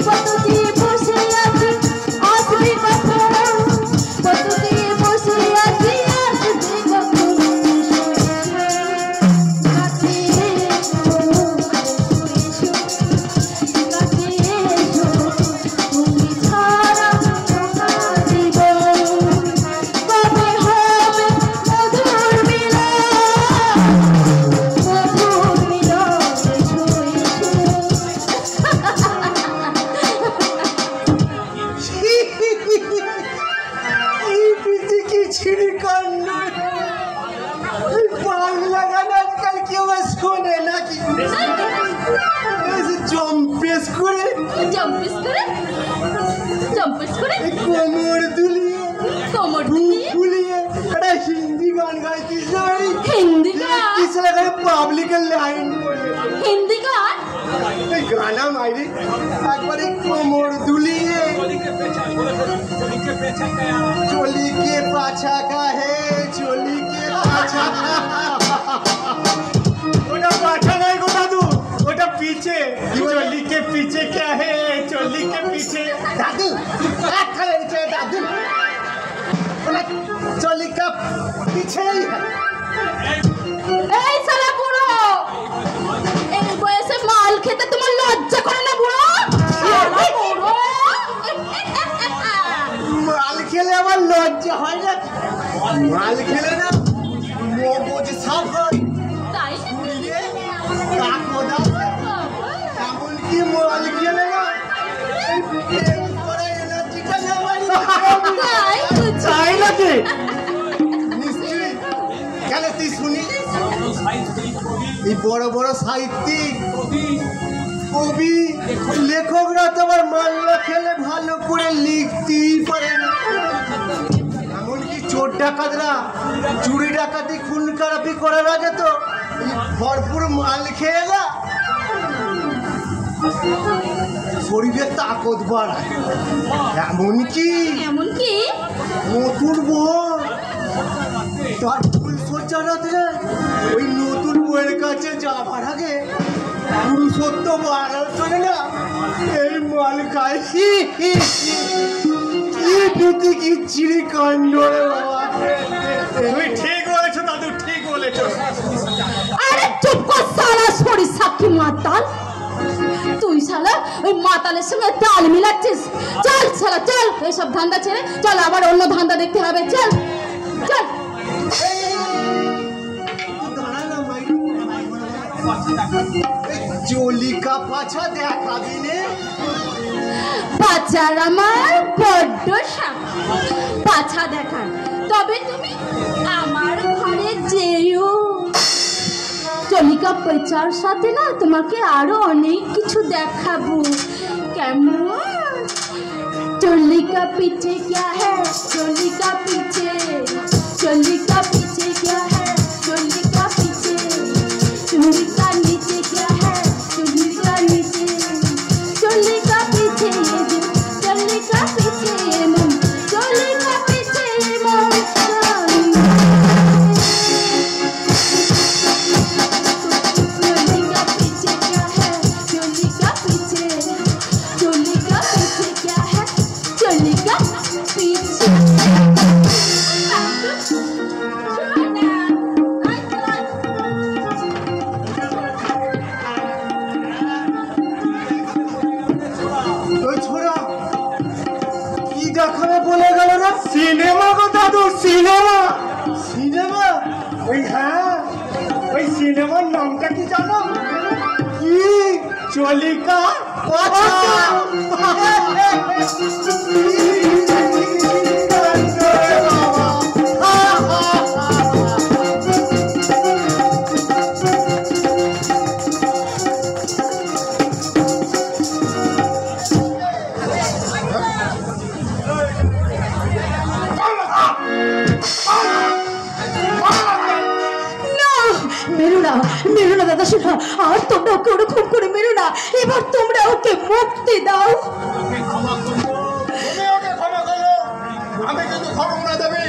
কত দিয়ে বসে আছি আসবে কখন, কত দিয়ে বসে আছি আসবে কখন। কাছে এসো, কাছে এসো, তুমি ছাড়া ভাসিব কবে হবে মধুর মিলন, মধুর মিলন। এসো এই পিঠে কি ছিঁড়ি কাণ্ড! এই বাংলা গান আজকাল কেউ আর শোনে নাকি? এই যে জম্পেস করে, জম্পিস করে, জম্পিস করে, এই কোমর দুলিয়ে, কোমর বুক দিয়ে ফুলিয়ে একটা হিন্দি গান গাইতিস না ভাই? হিন্দি গান, কিছু লাগায় পাবলিকের লাইন বলে হিন্দি গান। এই গানা মাইরে একবারে কোমর দুলিয়ে, চলি কে পাছা কাহে, চলি কে পাছা। ওটা পাছা নাই গো দাদু, ওটা পিছে। চলি কে পিছে क्या है, চলি কে পিছে। দাদু একটা লেগেছে দাদু, ওটা চলি কা পিছেই है। এই শালা বুড়ো, এই বয়সে মাল খেতে তোমার লজ্জা করে না বুড়ো? শালা বুড়ো। মাল খেলে আমার লজ্জা হয় না? মাল খেলে না মগজ সাফ হয়, তাই কাকোদা এমনকি মাল খেলে না এই প্রেম করা এনার্জিটা না আমার তাই বুঝি। চাই নাকি? নিশ্চয়ই। কেন তুই শুনি এই বড় বড় সাহিত্যিক কবি লেখকরা তো আবার মাল না খেলে ভালো করে লিখতেই পারে না। এমনকি চোর ডাকাতরা চুরি ডাকাতি খুন খারাপি করার আগে তো এই ভরপুর মাল খেয়ে না শরীরের তাকত বাড়ায়। এমনকি এমন কি? নতুন বউ তার ফুল সজ্জা রাতে ওই নতুন বউয়ের কাছে যাবার আগে পুরুষোত্তম আলোচনা না এই মাল খায়। কি প্রীতি কি চিড়ি কাণ্ড রে বাবা! তুমি ঠিক বলেছো দাদু, ঠিক বলেছো। আরে চুপ কর শালা সরি সাক্ষী মাতাল। তুই শালা ওই মাতালের সঙ্গে তাল মিলাচ্ছিস। চল শালা চল, এইসব ধান্দা ছেড়ে চল, আবার অন্য ধান্দা দেখতে হবে। চল চল। চলিকা পাছা দেখাবি নে? পাচার আমার বড্ড শখ, পাছা দেখার। তবে তুমি আমার ঘরে যেও। চলিকা পেঁচার সাথে না তোমাকে আরো অনেক কিছু দেখাবো। কেমন? चोलिका पीछे क्या है, चोलिका पीछे, चोलिका पीछे क्या है, चोलिका पीछे, चोलिका नीचे क्या है, चोलिका नीचे, चोलिका पीछे ये दिल, चोलिका पीछे ये मन, चोलिका पीछे ये मन, चोलिका पीछे क्या है, चोलिका पीछे, चोलिका पीछे क्या है, সিনেমা গো দাদু, সিনেমা। সিনেমা? ওই হ্যাঁ, ওই সিনেমার নামটা কি জানো? কি? চলিকা মেরো না, মেরো না দাদা শোনা, আর তোমরা ওকে ওরকম করে মেরো না, এবার তোমরা ওকে মুক্তি দাও। তুমি ওকে ক্ষমা করো, আমি কিন্তু ক্ষমা না দেবী।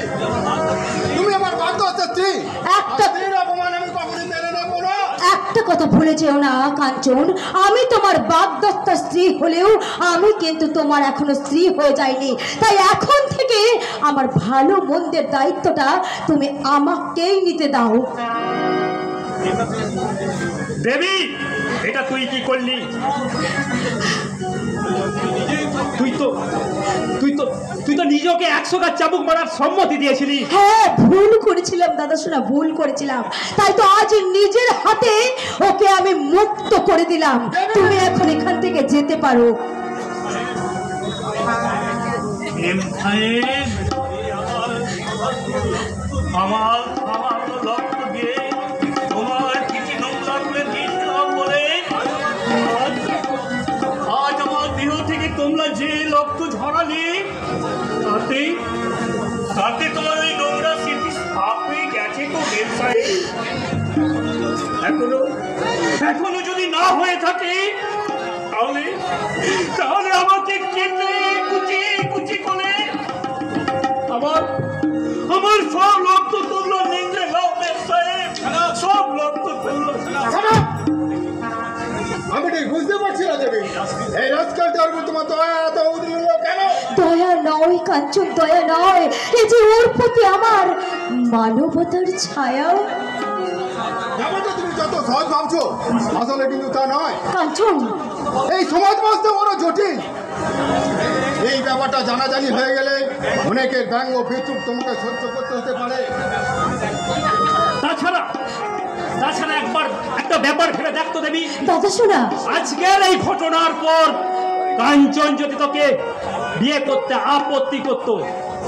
তুমি আমার বাধ্যস্থ স্ত্রী, একটা স্ত্রীর অপমান আমি কখনই মেনে নেবো না। একটা কথা ভুলে যেও না কাঞ্চন, আমি তোমার বাগদত্ত স্ত্রী হলেও আমি কিন্তু তোমার এখনো স্ত্রী হয়ে যাইনি। তাই এখন থেকে আমার ভালো মন্দের দায়িত্বটা তুমি আমাকেই নিতে দাও। দেবী, এটা তুই কি করলি? তুই তো নিজেকে 100 গাছ চাবুক মারার সম্মতি দিয়েছিলি। হ্যাঁ, ভুল করেছিলাম দাদা শোনা, ভুল করেছিলাম। তাই তো আজ নিজের হাতে ওকে আমি মুক্ত করে দিলাম। তুমি এখন এখান থেকে যেতে পারো। আমার লক্ষ্য দিয়ে তোমার কিছু নোংরা করে দিয়েছিলাম বলে আজ আমার দেহ থেকে তোমরা যে রক্ত ঝরালে তাতে তোমার ওই নোংরা স্মৃতি সাফ হয়ে গেছে তো ব্যবসায়ী। এখনো যদি না হয়ে থাকে তাহলে আমাকে কেটে কুচি কুচি করে আমার সব রক্ত তোমরা নিংড়ে নাও ব্যবসায়ী, সব রক্ত তোমরা। আমি ঠিক বুঝতে পারছি না দেবী, এই রাজকাল যার উপর তোমার দয়া এত উদ্বিগ্ন কেন? দয়া নয় কাঞ্চন, দয়া নয়, এই যে ওর প্রতি আমার মানবতার ছায়া। ব্যাপারটা তুমি যত সহজ ভাবছো, আসলে কিন্তু তা নয়। কাঞ্চন, এই সমাজ ব্যবস্থা বড় জটিল। এই ব্যাপারটা জানাজানি হয়ে গেলে অনেকের ব্যঙ্গ বিদ্রুপ তোমাকে সহ্য করতে হতে পারে। তাছাড়া একবার একটা ব্যাপার ভেবে দেখতো দেবী, দাদা শোনা, আজকের এই ঘটনার পর কাঞ্চন যদি তোকে বিয়ে করতে আপত্তি করতো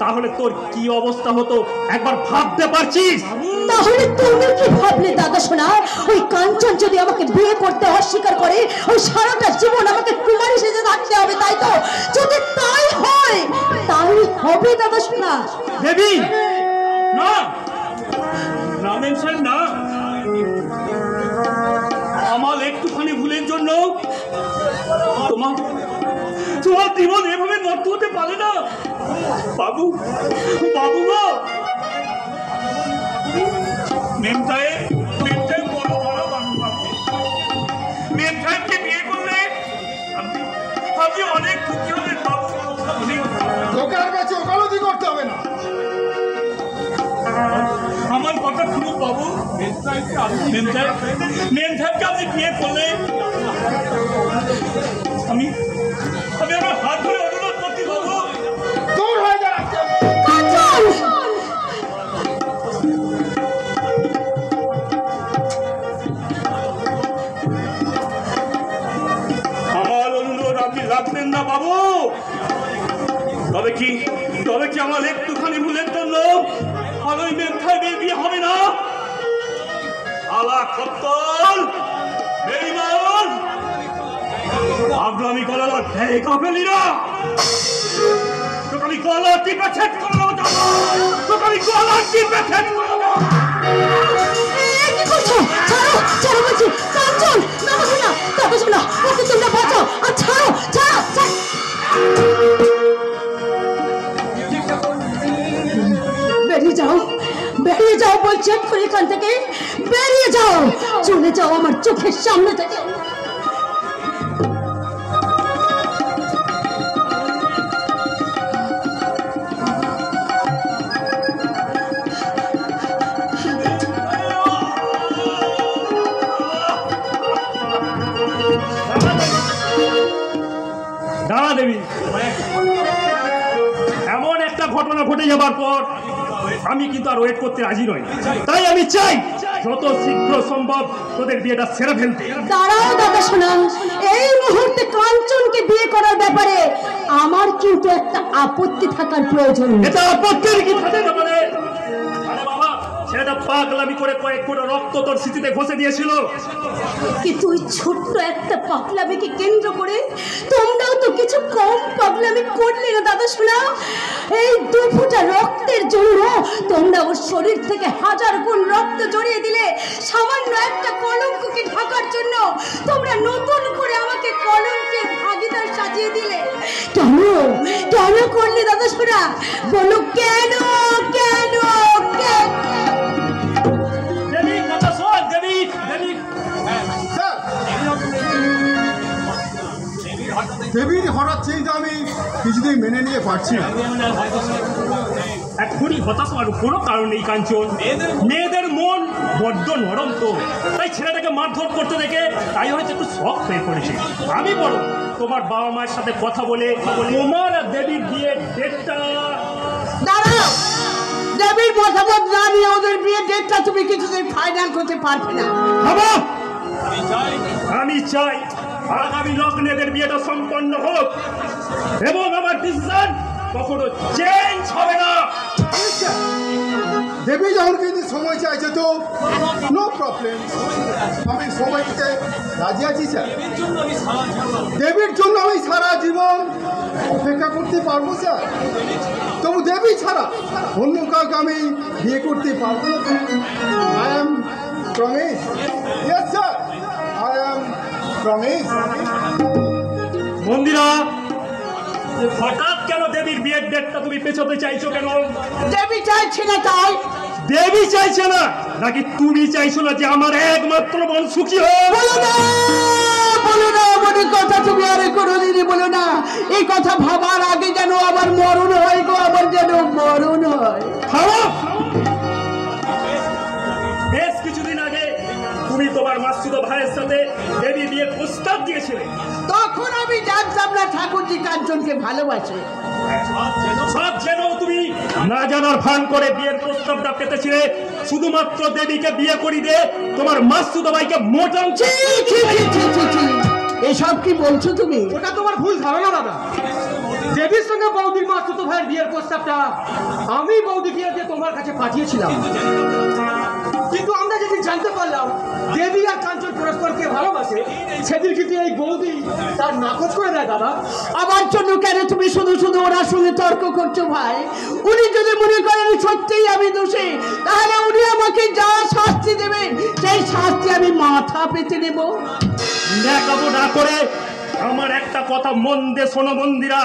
তাহলে তোর কি অবস্থা হতো একবার ভাবতে পারছিস? তাহলে তুমি কি ভাবলে দাদা শোনা? ওই কাঞ্চন যদি আমাকে বিয়ে করতে অস্বীকার করে, ওই সারাটা জীবন আমাকে কুমারী সেজে থাকতে হবে, তাই তো? যদি তাই হয় তাহলে হবে দাদা শোনা। দেবী না, না মেনশন না, আমার একটুখানি ভুলের জন্য তোমার জীবন এভাবে নষ্ট হতে পারে না। বাবু গো, মেমসাহেব বড় ভালো বাবু, মেমসাহেবকে বিয়ে করলে আপনি অনেক খুশি হবেন বাবু। লোকের কাছে ওকালতি করতে হবে না। আমার কথা শুনুন বাবু, মেমসাহেবকে আপনি বিয়ে করলে আমি আমার হাত ধরে অনুরোধ করছি বাবু। দূর হয়ে যা। কাঞ্চন, আমার অনুরোধ আপনি রাখবেন না বাবু? তবে কি আমার একটুখানি ভুলের জন্য আর ওই মেমসাহেবের বিয়ে হবে না? আলা খত্তল বেঈমান, আগ্রামী কলার ঠেকা ফেলি না, তোকে আমি গলা টিপে ছেদ করবো, তোকে আমি গলা টিপে ছেদ করবো। কি করছো? ছাড়ো, ছাড়ো বলছি। কাঞ্চন, দাদা শোনা, দাদা শোনা, ওকে তোমরা বাঁচাও আর ছাড়ো, ছাড়ো। বেরিয়ে যাও বলছি, এক্ষুনি এখান থেকে বেরিয়ে যাও, চলে যাও আমার চোখের সামনে থেকে। দাঁড়া দেবী, এমন একটা ঘটনা ঘটনা ঘটে যাবার পর আমি কিন্তু আর ওয়েট করতে রাজি নই। তাই আমি চাই যত শীঘ্র সম্ভব তোদের বিয়েটা সেরে ফেলতে। দাঁড়াও দাদা শোনা, এই মুহূর্তে কাঞ্চনকে বিয়ে করার ব্যাপারে আমার কিন্তু একটা আপত্তি থাকার প্রয়োজন। এটা আপত্তির কি থাকে না মানে? আরে বাবা, ছেলেটা পাগলামি করে কয়েক ফোঁটা রক্ত তোর স্মৃতিতে ঘষে দিয়েছিল। কিন্তু ওই ছোট্ট একটা পাগলামিকে কেন্দ্র করে তোমরাও তো কিছু কম পাগলামি করলে না দাদা শোনা। এই 2 ফোঁটা রক্তের জন্য তোমরা ওর শরীর থেকে 1000 গুণ রক্ত জড়িয়ে দিলে। সামান্য একটা কলঙ্ককে ঢাকার জন্য তোমরা নতুন করে আমাকে কলঙ্কের ভাগিদার সাজিয়ে দিলে। কেন কেন করলে দাদা শোনা? বলো কেন কেন কেন? দেবী কথা শোন, দেবী দেবী দেবীর হঠাৎ চেঞ্জ আমি কিছুতেই মেনে নিয়ে পারছি না। এখনই হতাশ হওয়ার কোনো কারণ নেই কাঞ্চন। মেয়েদের মন বড্ড নরম তো, তাই ছেলেটাকে মারধর করতে দেখে তাই হয়তো একটু শখ হয়ে পড়েছে। আমি বড় তোমার বাবা মায়ের সাথে কথা বলে তোমার আর দেবীর বিয়ের ডেটটা। দাঁড়াও, দেবীর মতামত না নিয়ে ওদের বিয়ের ডেটটা তুমি কিছুতেই ফাইনাল করতে পারবে না। বাবা, আমি চাই আগামী লগ্নে এদের বিয়েটা সম্পন্ন হোক এবং আমার ডিসিশন কখনো চেঞ্জ হবে না। দেবী যখন কিন্তু সময় চাইছে তো নো প্রবলেম, আমি সময় দিতে রাজি আছি স্যার। দেবীর জন্য আমি সারা জীবন অপেক্ষা করতে পারবো স্যার। তবু দেবী ছাড়া অন্য কাউকে আমি বিয়ে করতে পারবো না। I am promise. Yes sir, I am promise. Mandira, হঠাৎ কেন দেবীর বিয়ের ডেটটা তুমি পেছাতে চাইছো কেন? দেবী চাইছি না তাই। দেবী চাইছে না নাকি তুমি চাইছো না যে আমার একমাত্র বোন সুখী হোক? বলো না, বলো না, মনে কথা তুমি আরে কোনোদিনই বলো না। এই কথা ভাবার আগে যেন আবার মরণ হয় গো, আবার যেন মরণ হয়। থামো! বেশ কিছুদিন আগে তুমি তোমার মাসুদ ভাইয়ের সাথে দেবী বিয়ের প্রস্তাব দিয়েছিলে। তখন আমি জানতাম না ঠাকুরজি কাঞ্চনকে ভালোবাসে। সব যেন তুমি না জানার ভান করে বিয়ের প্রস্তাবটা পেতেছিলে শুধুমাত্র দেবীকে বিয়ে করিয়ে তোমার মাসুদ ভাইকে মোটাম। ছি, ছি, ছি, ছি, ছি, ছি। এসব কি বলছো তুমি? ওটা তোমার ভুল ধারণা দাদা। দেবীর সঙ্গে বৌদির মাসুদ ভাইয়ের বিয়ের প্রস্তাবটা আমি বৌদি বিয়ে দিয়ে তোমার কাছে পাঠিয়েছিলাম, কিন্তু আমরা যেদিন জানতে পারলাম দেবী আর কাঞ্চন পরস্পরকে ভালোবাসে, সেদিন কিন্তু এই বৌদি তার নাকচ করে দেয় দাদা। আমার জন্য কেন তুমি শুধু শুধু ওনার সঙ্গে তর্ক করছো ভাই? উনি যদি মনে করেন সত্যিই আমি দোষী, তাহলে উনি আমাকে যা শাস্তি দেবেন সেই শাস্তি আমি মাথা পেতে নেব। ন্যাকামো না করে আমার একটা কথা মন দিয়ে শোনো মন্দিরা।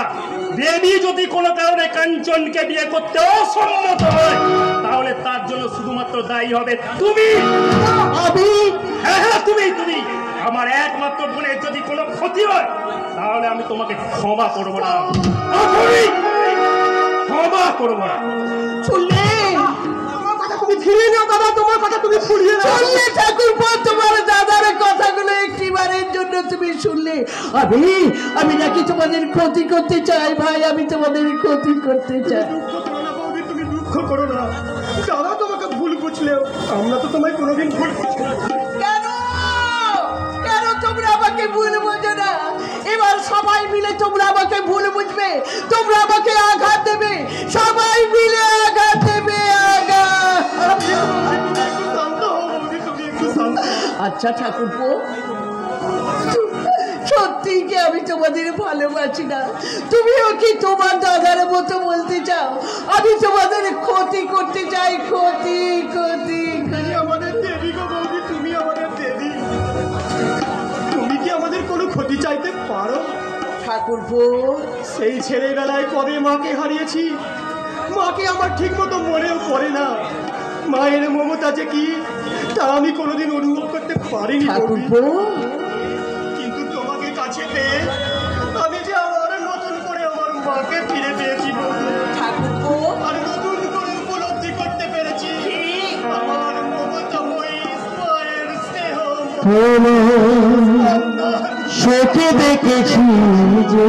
দেবী যদি কোনো কারণে কাঞ্চনকে বিয়ে করতে অসম্মত হয় তাহলে তার জন্য শুধুমাত্র দায়ী হবে তুমি। আমি? হ্যাঁ হ্যাঁ, তুমি তুমি আমার একমাত্র বোনের যদি কোনো ক্ষতি হয় তাহলে আমি তোমাকে ক্ষমা করবো না, ক্ষমা করবো না। শুনলে? তোমার কথা তুমি ধীরে নাও দাদা, তোমার কথা তুমি ফুরিয়ে নাও। শুনলে ঠাকুরপো, তোমার দাদার কথাগুলো একটিবারের জন্য তুমি শুনলে? আমি নাকি তোমাদের ক্ষতি করতে চাই ভাই, আমি তোমাদের ক্ষতি করতে চাই। তুমি দুঃখ করো না, দাদা তোমাকে ভুল বুঝলেও আমরা তো তোমায় কোনোদিন ভুল বুঝি না। কেন কেন তোমরা আমাকে ভুল বোঝো না? এবার সবাই মিলে তোমরা আমাকে ভুল বুঝবে, তোমরা আমাকে আঘাত দেবে, সবাই মিলে আঘাত দেবে, আঘাত। আচ্ছা ঠাকুরপো, সত্যি কি আমি তোমাদের ভালোবাসি না? তুমিও কি তোমার দাদার মতো বলতে চাও আমি তোমাদের ক্ষতি করতে চাই? ক্ষতি ক্ষতি তুমি আমাদের দেবী গো বৌদি, তুমি আমাদের দেবী। তুমি কি আমাদের কোনো ক্ষতি চাইতে পারো? ঠাকুরপো, সেই ছেলেবেলায় কবে মাকে হারিয়েছি, মাকে আমার ঠিক মতো মনেও পড়ে না। মায়ের মমতা যে কি তা আমি কোনোদিন অনুভব করতে পারিনি বৌদি। ঠাকুরপো, কিন্তু তোমাকে কাছে পেয়ে আমি যে আবার নতুন করে আমার মাকে ফিরে পেয়েছি বৌদি। ঠাকুরপো, আর নতুন করে উপলব্ধি করতে পেরেছি আমার মমতাময়ী মায়ের স্নেহ। চোখে দেখেছি যে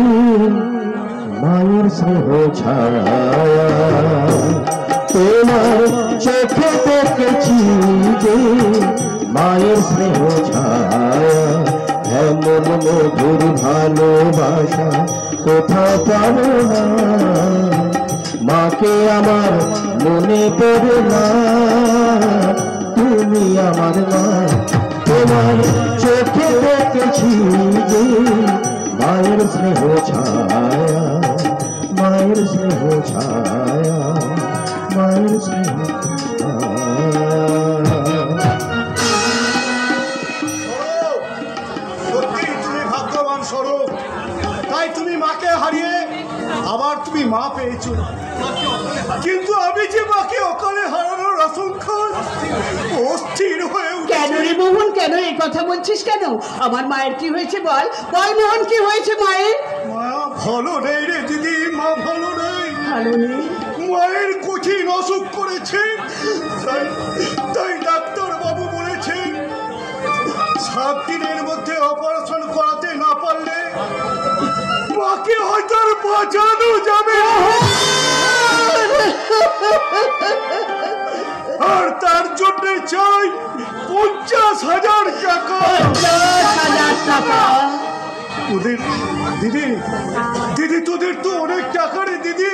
মায়ের স্নেহ ছায়া তোমার চোখে দেখেছি যে মায়ের স্নেহ ছায়া এমন মধুর ভালোবাসা কোথাও পাবো না মাকে আমার মনে পড়ে না তুমি আমার মা তোমার চোখে দেখেছি যে মায়ের স্নেহ ছায়া মায়ের স্নেহ ছায়া মায়ের স্নেহ সত্যি তুমি ভাগ্যবান স্বরূপ তাই তুমি মাকে হারিয়ে আবার তুমি মা পেয়েছো কিন্তু আমি যে মাকে অকালে হারানোর আশঙ্কায় অস্থির হয়ে কেন রে মোহন, কেন এই কথা বলছিস কেন? আমার মায়ের কি হয়েছে বল বল মোহন, কি হয়েছে মায়ের? মা ভালো নেই রে দিদি, মা ভালো নেই। ভালো নেই? মায়ের কঠিন অসুখ করেছে, তাই ডাক্তার বাবু বলেছেন 7 দিনের মধ্যে অপারেশন করাতে না পারলে মাকে হয়তো আর বাঁচানো যাবে আর তার জন্য চাই 50,000 টাকা। 50,000 টাকা? তোদের দিদি দিদি তোদের তো অনেক টাকা রে দিদি,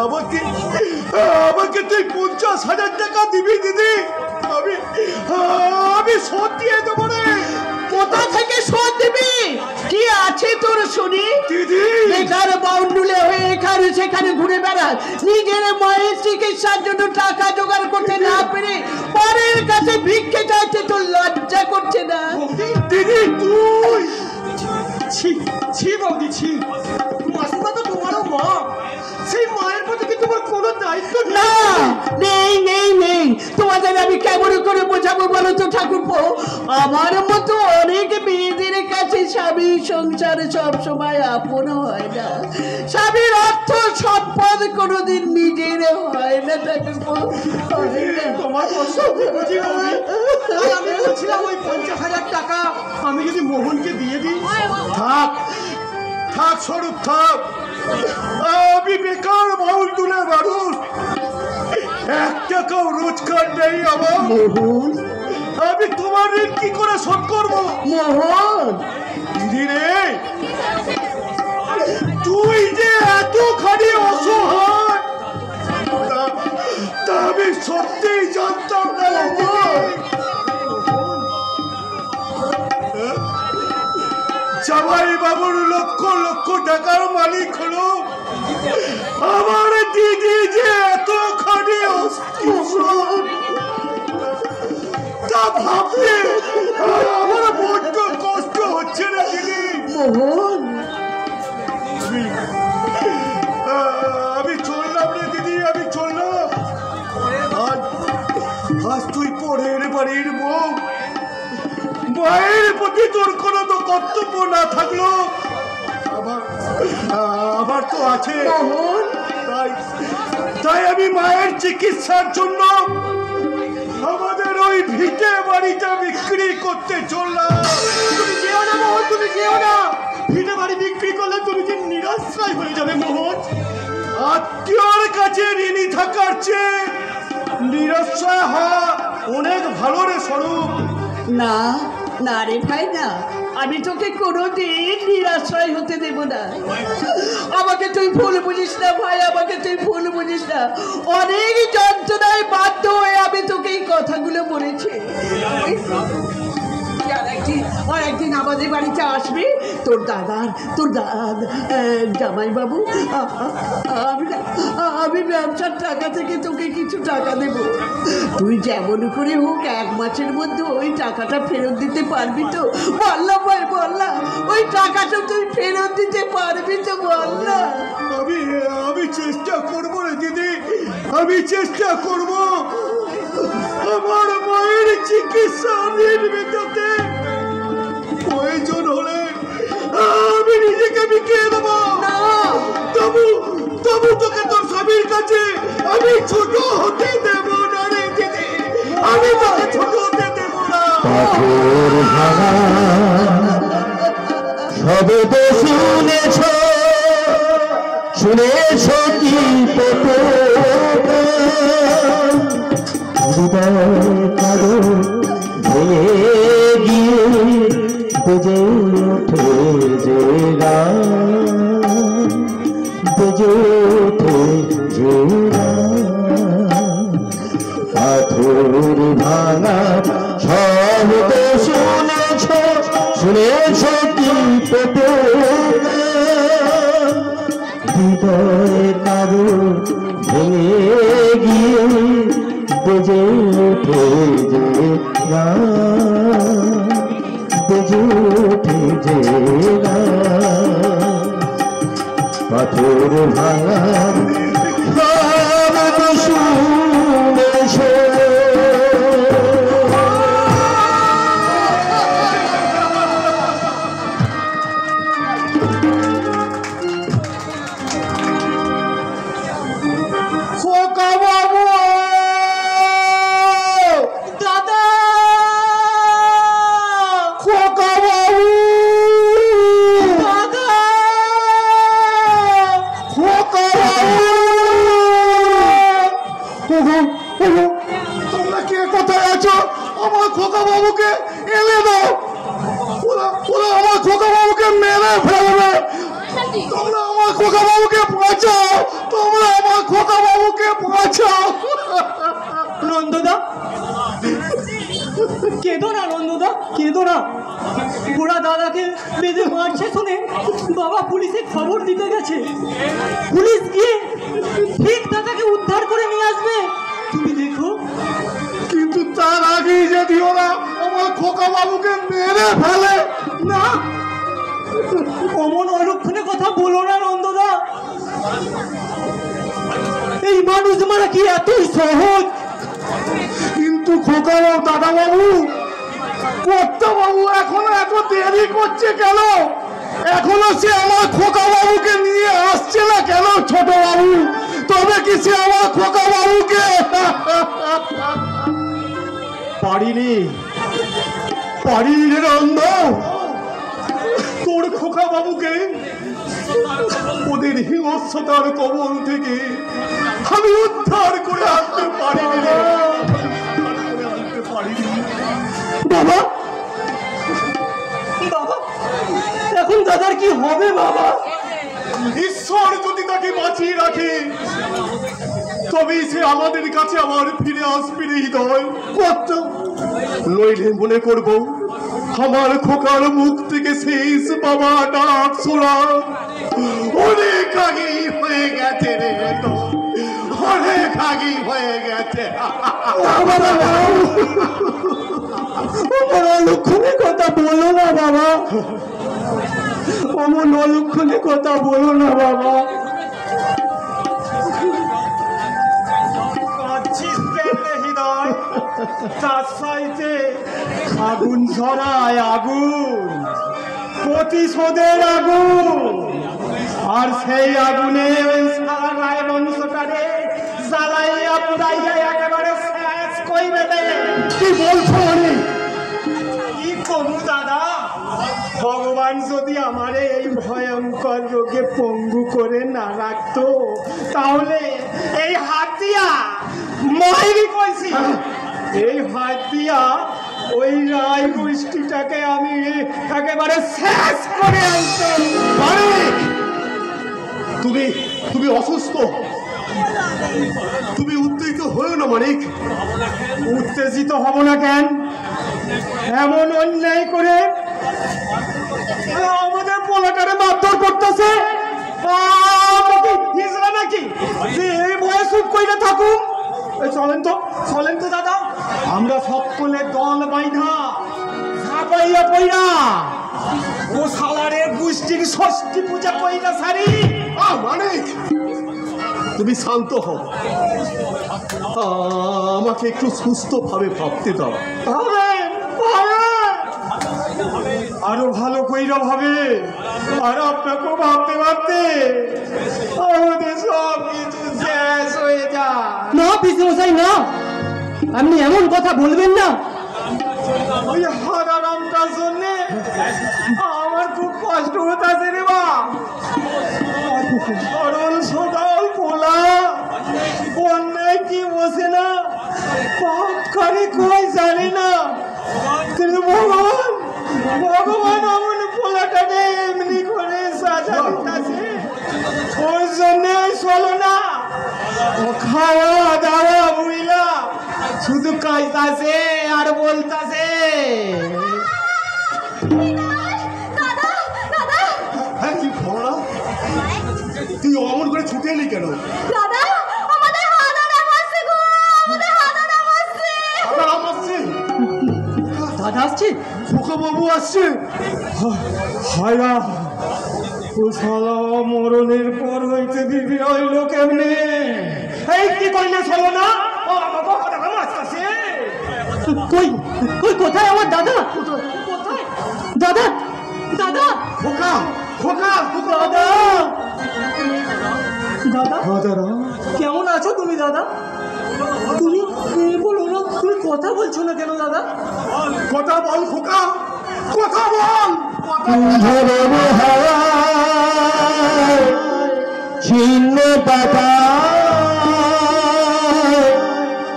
আমাকে তুই 50,000 টাকা দিবি দিদি, আমি শোধ দিয়ে দেবো রে। কোথা থেকে শোধ দিবি? কি আছে তোর শুনি? দিদি বেকার বাউন্ডুলে হয়ে এখানে সেখানে ঘুরে বেড়াস, নিজের মায়ের চিকিৎসার জন্য টাকা জোগাড় করতে না পেরে পরের কাছে ভিক্ষে চাইতে তোর লজ্জা করছে না? দিদি তুই ছি ছি বৌদি ছি, মাসিমা তো তোমারও মা, সেই মায়ের প্রতি কি তোমার কোনো দায়িত্ব না, নেই নেই নেই। তোমাদের আমি কেমন করে বোঝাবো বলো তো ঠাকুরপো? আমার মতো অনেক মেয়েদের কাছে স্বামী সংসার সব সময় আপন হয় না, স্বামীর অর্থ সম্পদ কোনোদিন নিজের হয় না ঠাকুরপো, হয় না। তোমার কষ্ট বুঝি বৌদি, তাই আমি বলছিলাম ওই 50,000 টাকা আমি যদি মোহনকে দিয়ে দিই। থাক থাক স্বরূপ থাক, আমি বেকার বাউল তুলে মানুষ, 1 টাকাও রোজগার নেই আমার। মোহন, আমি তোমার ঋণ কি করে শোধ করবো? মোহন, দিদি রে তুই যে এতখানি অসহায় তা আমি সত্যিই জানতাম না রে দিদি। জামাই বাবুর লক্ষ লক্ষ টাকার মালিক হলো, আমার দিদি যে এতখানি অস্থির তা ভাবতে আমার বড্ড কষ্ট হচ্ছে না দিদি। মোহন, আমি চললাম রে দিদি, আমি চললাম। আজ তুই পরের বাড়ির বউ, মায়ের প্রতি তোর কোনো তো কর্তব্য না থাকলো আবার তো আছে, তাই আমি মায়ের চিকিৎসার জন্য আমাদের ওই ভিটে বাড়িটা বিক্রি করতে চললাম। তুমি যেও না মোহন, তুমি যেও না, ভিটে বাড়ি বিক্রি করলে তুমি যে নিরাশ্রয় হয়ে যাবে মোহন। আত্মীয়র কাছে ঋণী থাকার চেয়ে নিরাশ্রয় হওয়া অনেক ভালো রে স্বরূপ। না না রে ভাই না, আমি তোকে কোনোদিন নিরাশ্রয় হতে দেব না। আমাকে তুই ভুল বুঝিস না ভাই, আমাকে তুই ভুল বুঝিস না। অনেক যন্ত্রণায় বাধ্য হয়ে আমি তোকে এই কথাগুলো বলেছি। আর একদিন আমাদের বাড়িতে আসবি, তোর জামাই বাবু, আমি ব্যবসার টাকা থেকে তোকে কিছু টাকা দেব, তুই যেমন করে হোক 1 মাসের মধ্যে ওই টাকাটা ফেরত দিতে পারবি তো? বললা ভাই বললা, ওই টাকাটা তুই ফেরত দিতে পারবি তো? বললা। আমি চেষ্টা করবো রে দিদি, আমি চেষ্টা করব আমার মায়ের চিকিৎসা ঋণ মেটাতে। প্রয়োজন হলে আমি নিজেকে বিকিয়ে দেবো, তবু তোকে তোর স্বামীর কাছে আমি ছোট হতে দেব না রে দিদি, আমি তোকে ছোট হতে দেব না। পাথর ভাঙা সবে তো শুনেছ শুনেছ কি হৃদয় কারো ভেঙে গিয়ে বেজে ওঠে যে গান, বেজে ওঠে যে গান। পাথর ভাঙার শব্দ শুনেছ, শুনেছ কি পেতে হৃদয় কারো ভেঙে গিয়ে বেজে ওঠে যে গান, বেজে ওঠে যে গান। পাথর ভাঙার শব্দ শুনেছ। খোকা বাবু, দাদা খোকা বাবু, দাদা খোকা বাবু। তোমরা কে কোথায় আছো? আমার খোকা বাবুকে এনে দাও। ওরা আমার খোকা বাবুকে মেরে ফেলবে। তোমরা আমার খোকা বাবুকে বাঁচাও, তোমরা আমার খোকা বাবুকে বাঁচাও। নন্দদা, কেঁদো না নন্দদা, কেঁদো না। ওরা দাদাকে বেঁধে মারছে শুনে বাবা পুলিশে খবর দিতে গেছে। পুলিশ গিয়ে ঠিক দাদাকে উদ্ধার করে নিয়ে আসবে, তুমি দেখো। কিন্তু তার আগেই যদি ওরা আমার খোকা বাবুকে মেরে ফেলে। না, অমন অলক্ষণে কথা বলো না নন্দদা। এই মানুষ মারা কি এতই সহজ? কিন্তু খোকা বাবু, দাদা বাবু, কর্তা বাবু এখনো এত দেরি করছে কেন? এখনো সে আমার খোকা বাবুকে নিয়ে আসছে না কেন? ছোট বাবু, তবে কি সে আমার খোকা বাবুকে পারিনি, পারিনি রে নন্দ, তোর খোকা বাবুকে ওদের হিংস্রতার কবল থেকে আমি উদ্ধার করে আনতে পারিনি রে, আনতে পারিনি। বাবা, বাবা, এখন দাদার কি হবে বাবা? ঈশ্বর যদি তাকে বাঁচিয়ে রাখে তবেই সে আমাদের কাছে আবার ফিরে আসবে রে হৃদয়। কত নইলে মনে করবো আমার খোকার মুখ থেকে শেষ বাবা ডাক শোনা অনেক আগেই হয়ে গেছে রে, অনেক আগেই হয়ে গেছে। অলক্ষণে কথা বলো না বাবা, অমন অলক্ষণে কথা বলো না বাবা। হৃদয় তার সাইতে আগুন ঝরায়, আগুন প্রতিশোধের আগুন, আর সেই আগুনে সারা গায়ে বংশটারে জ্বালাইয়া পুড়াইয়া একেবারে শেষ কইবে দে। কি বলছো অনেক? কি করু দাদা, ভগবান যদি আমারে এই ভয়ঙ্কর রোগে পঙ্গু করে না রাখতো তাহলে এই হাত দিয়া মাইরি কইছি, এই হাত দিয়া ওই রায় গোষ্ঠীটাকে আমি একেবারে শেষ করে আনতাম। তুমি তুমি অসুস্থ, তুমি উত্তেজিত হয়েও না মানিক। উত্তেজিত হব না কেন? এমন অন্যায় করে আমাদের পোলাটারে মারধর করতেছে, নাকি এই বয়স চুপ কইরা থাকুন। চলেন তো, চলেন তো দাদা, আমরা সকলে দল বাইধা ঝাঁপাইয়া পইরা ও সালারে গোষ্ঠীর ষষ্ঠী পূজা কইরা সারি। মানিক, তুমি শান্ত হও, আমাকে একটু সুস্থ ভাবে ভাবতে দাও। আরো ভালো কইরা ভাবে, আর আপনাকেও ভাবতে ভাবতে আমাদের সব কিছু শেষ হয়ে যায়। না পিসমশাই না, আপনি এমন কথা বলবেন না। ওই হারারামটার জন্য আমার খুব কষ্ট হতেছে রে বা। সরল কারে কই জানি না, কিন্তু ভগবান ভগবান অমন পোলাটাকে এমনি করে সাজা দিতেছে। ওই জন্যে চলো না, ও খাওয়া দাওয়া বুঝলা শুধু কাজতাছে আর বলতাছে। দাদা দাদা হ্যাঁ কি খবর? তুই অমন করে ছুটে এলি কেন? দাদা আমাদের হাদারা মারছে গো, আমাদের হাদারা মারছে। আরাম আসছে, দাদা আসছে? খোকা বাবু আসছে। হায়া ও শালা মরণের পর হইতে দিবি হইল কেমনে? এই কি কইলে চলো না, ও বাবা কথা মারতাছে। কই কই কোথায় আমার দাদা? কোথায় দাদা? দাদা খোকা খোকা দাদা দাদা দাদা কেমন আছো তুমি দাদা? তুমি বলো না, তুমি কথা বলছো না কেন দাদা? কথা বল খোকা, কথা বল। ঝড়ের হাওয়ায় ছিন্ন পাতা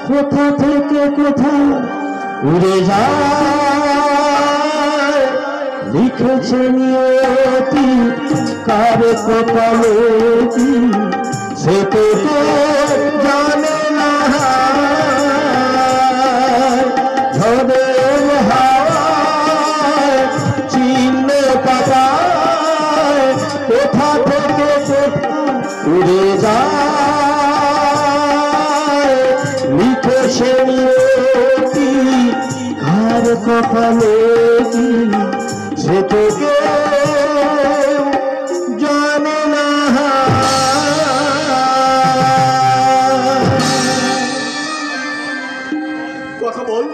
কোথা থেকে কোথা উড়ে যায়, লিখেছে নিয়তি কার কপালে কি সে তো জানে না। ঝড়ের হাওয়ায় চিহ্ন পাতায় কোথা থেকে কোথা উড়ে যায়, লিখেছে নিয়তি কার কপালে কি সে তো কেউ জানে না। কথা বল,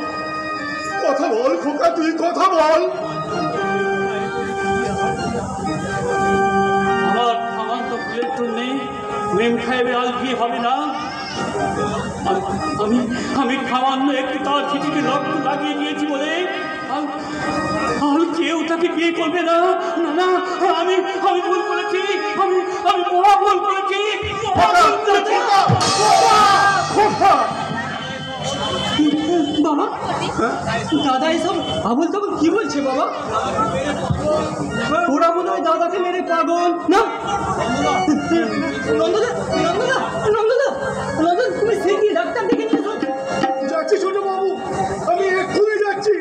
কথা বল খোকা, তুই কথা বল। আমার খাওয়ান তো ফুলের জন্যে মেম খাইবে আল কি হবে না। আমি আমি খাওয়ান্ন একটু তার ছিটিকে রক্ত লাগিয়ে দিয়েছি বলে আর কেউ তাকে বিয়ে করবে না। না না, আমি আমি ভুল করেছি, আমি আমি মহা ভুল করেছি, মহা ভুল করেছি। বাবা দাদা এসব আবল তাবল কি বলছে বাবা? ওরা মনে হয় দাদাকে মেরে পাগল না? নন্দদা নন্দদা নন্দদা নন্দন, তুমি সেই ডাক্তার দেখে নিয়েছো? যাচ্ছি ছোট বাবু, আমি এক্ষুনি যাচ্ছি।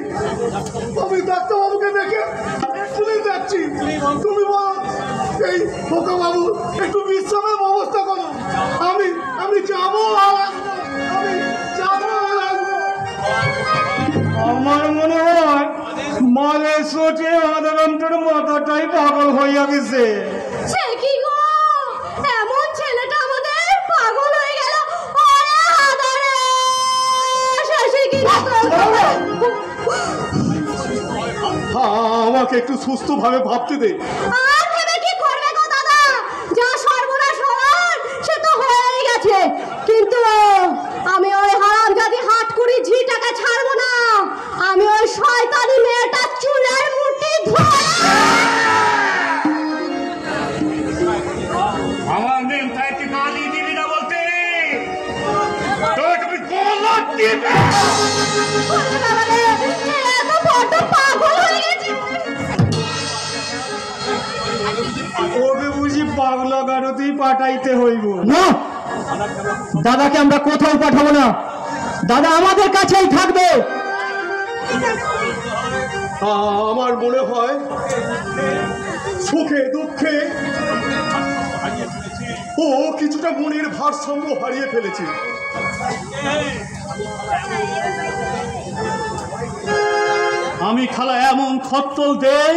আমি ডাক্তার বাবুকে দেখে এক্ষুনি যাচ্ছি। তুমি বলো এই খোকা বাবু একটু বিশ্রামের ব্যবস্থা করো। আমি আমি যাবো আর আসবো, আমি যাবো আর আসবো। আমার মনে হয় মালে সোটে আদারামটার মাথাটাই পাগল হইয়া গেছে। সে কি গো, এমন ছেলেটা আমাদের পাগল হয়ে গেল। ওরে হাদারে শেষে কি আমাকে একটু সুস্থভাবে ভাবতে দে। আর ভেবে কি করবে গো দাদা? যা সর্বনাশ হওয়ার সে তো হয়েই গেছে, কিন্তু আমি ওই হারামজাদি হাটকুড়ি ঝি টাকা ছাড়বো না। আমি ওই শয়তানি মেয়েটার চুলের মুঠি ধরে আমার মেম তাইতে গালি দিবি না বলতে তো তুমি কলার দিবে। ওরে বাবা রে, এত বড় পাগল হয়ে গেছে। ওকে বুঝি পাগলা গারতেই পাঠাইতে হইব। না, দাদাকে আমরা কোথাও পাঠাবো না, দাদা আমাদের কাছেই থাকবে। আমার মনে হয় সুখে দুঃখে ও কিছুটা মনের ভারসাম্য হারিয়ে ফেলেছে। আমি খালা এমন খত্তল দেই,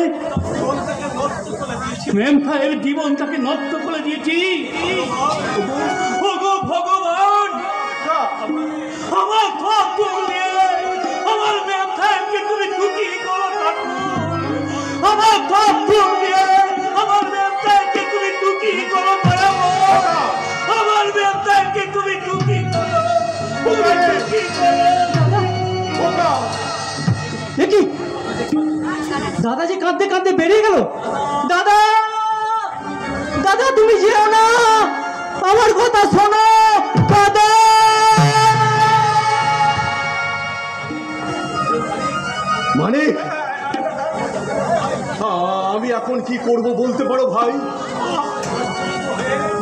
মেম ভাইয়ের জীবনটাকে নষ্ট করে দিয়েছি। ওগো ভগবান, আমার খত্তল দিয়ে আমার মেম ভাইকে তুমি দুঃখী করো ঠাকুর। আমার খত্তল দিয়ে আমার মেম ভাইকে তুমি দুঃখী করো দয়াময়। আমার মেম ভাইকে তুমি দুঃখী করো, তুমি দুঃখী করো। দেখি দাদা যে কাঁদতে কাঁদতে বেরিয়ে গেল। দাদা দাদা তুমি যেও না, আমার কথা শোনো দাদা। মানে আমি এখন কি করব বলতে পারো ভাই?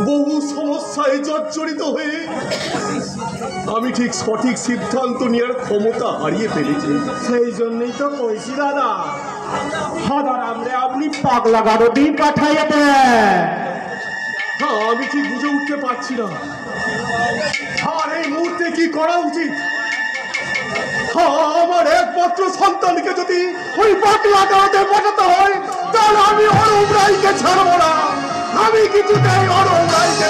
বহু সমস্যায় জর্জরিত হয়ে আমি ঠিক সঠিক সিদ্ধান্ত নেওয়ার ক্ষমতা হারিয়ে ফেলেছি। সেই জন্যই তো কইছি দাদা, হাদারামরে আপনি পাগলা গারদে পাঠাইয়ে দেন। আমি ঠিক বুঝে উঠতে পারছি না আর এই মুহূর্তে কি করা উচিত। আমার একমাত্র সন্তানকে যদি ওই পাগলা গারদে পাঠাতে হয় তাহলে আমি অরুণ রায়কে ছাড়বো না। আমি কিছুতেই অরুণ রায়কে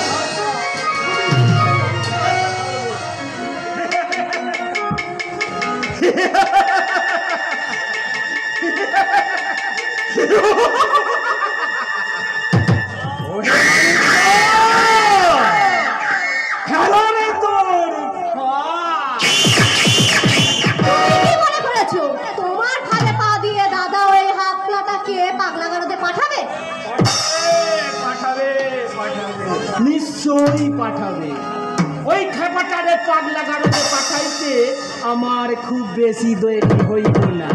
কি মনে করেছো তোমার খালে পা দিয়ে দাদা ওই হাফলাটাকে পাগলা গারদে পাঠাবে? নিশ্চয়ই পাঠাবে। ওই খেপাটারে পাগলা গারদে পাঠাইতে আমার খুব বেশি দেরি হইব না।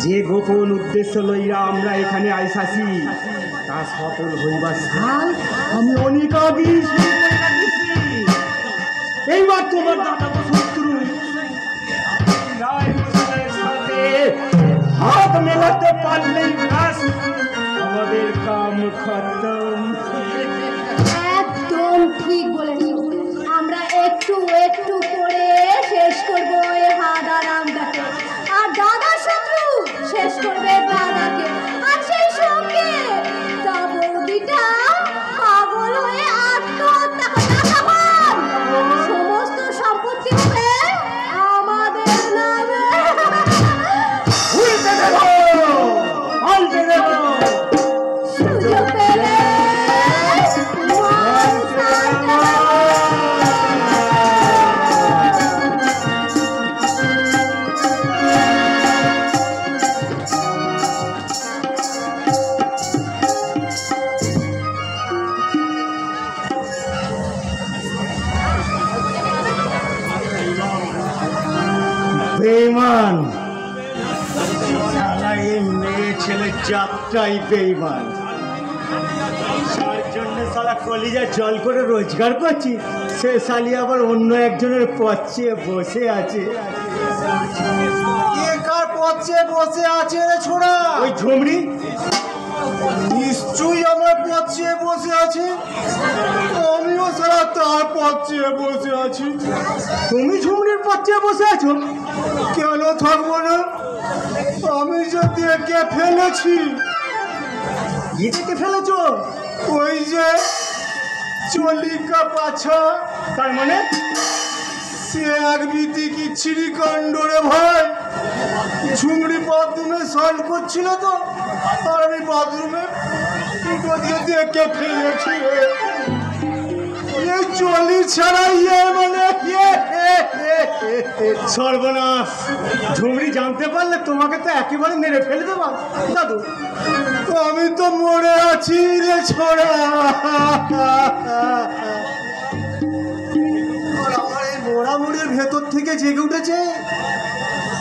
যে গোপন উদ্দেশ্য লইয়া আমরা এখানে আইসাছি তা সফল হইবার সাল আমি অনেক আগেই শুরু কইরা দিছি। এইবার তোমার দাদা শত্রু রায় হোসেনের সাথে হাত মেলাতে পারলেই ব্যাস আমাদের কাম খতম। একদম ঠিক বলেছো। আমরা একটু একটু করে শেষ করবো এই হাদারামটাকে, আর দাদা শত্রু শেষ করবে দাদাকে, আর সেই সঙ্গে তা বৌদিটা পাগল হয়ে আত্মহত্যা করবে। সমস্ত সম্পত্তি হবে আমাদের নামে। উল্টে দেব, পাল্টে দেব। সুযোগ পেলে বেঈমান শালা, এই মেয়ে ছেলে যাত্রাই বেঈমান। তার জন্য শালা কলিজা জল করে রোজগার করছি, সে শালি আবার অন্য একজনের পথে বসে আছে। কে কার পথে বসে আছে রে ছোড়া? ওই ঝুমরি নিশ্চয়ই আমার পথে বসে আছে। আমিও সারা তার পথে বসে আছি। তুমি ঝুমরির পথে বসে আছো? কেন থাকবো না? আমি যে দেখে ফেলেছি। এটাকে ফেলেছো? ওই যে চলিকা পাছা, তার মানে সে এক বিতি কি ছিড়িকাণ্ড রে ভাই। ঝুমড়ি বাথরুমে স্নান করছিল তো, আর আমি বাথরুমে দেখে ফেলেছি। এই চলি ছাড়া মানে সর্বনাশ! ঝুমরি জানতে পারলে তোমাকে তো একেবারে মেরে ফেলে দেবা দাদু। আমি তো মরে আছি রে ছোড়া। আর আমার এই মোড়ামুড়ির ভেতর থেকে জেগে উঠেছে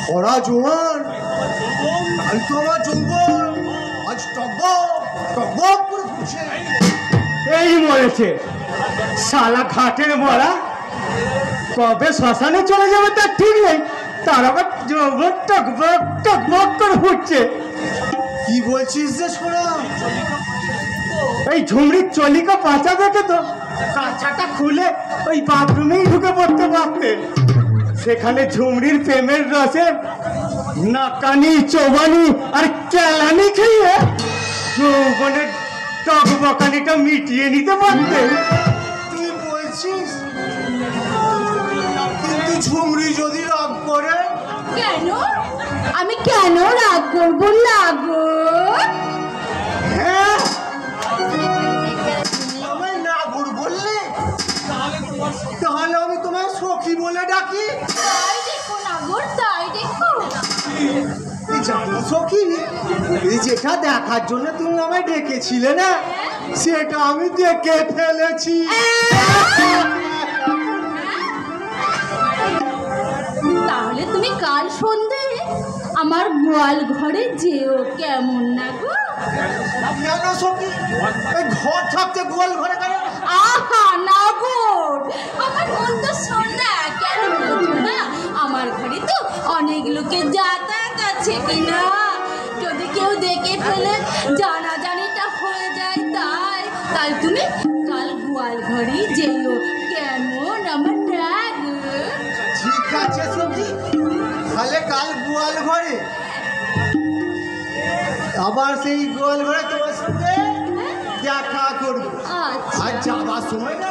খরা জোয়ার। আমি তো আমার যৌবন আজ টকবক টকবক করে ফুটছে। এই মরেছে শালা ঘাটের মরা, কবে শ্মশানে চলে যাবে তার ঠিক নেই, তার আবার যৌবন টকবক টকবক করে ফুটছে। কি বলছিস যে ছোড়া? এই ঝুমরির চলিকা পাচা দেখে তো কাঁচাটা খুলে ওই বাথরুমেই ঢুকে পড়তে পারতে। সেখানে ঝুমরির প্রেমের রসে নাকানি চোবানি আর কেলানি খেয়ে যৌবনের টকবকানিটা মিটিয়ে নিতে পারতে। তুই বলছিস? কিন্তু ঝুমরি যদি রাগ করে? কেন? আমি কেন রাগ করবো না গো? হ্যাঁ, আমায় না গুড় বললে তাহলে আমি তোমায় সখী বলে ডাকি। তাই দেখো না গো, তাই দেখো। এই জানো সখী, এই যেটা দেখার জন্য তুমি আমায় ডেকেছিলে না, সেটা আমি দেখে ফেলেছি। তাই তাহলে তুমি কাল সন্ধে আমার গোয়াল ঘরে যেও, কেমন না গো? কেন সখী? এই ঘর থাকতে গোয়াল ঘরে কেন? আহা না গো, আমার মন্দ সোনা কেন বলছো না? আমার ঘরে তো অনেক লোকের যাতায়াত আছে কিনা, যদি কেউ দেখে ফেলে জানাজানিটা হয়ে যায়, তাই তুমি কাল গোয়াল ঘরে যেও, কেমন আমার ডাক? ঠিক আছে সখী, তাহলে কাল গোয়াল ঘরে, আবার সেই গোয়াল ঘরে তোমার সঙ্গে দেখা করবো। আচ্ছা আর যাবার সময় না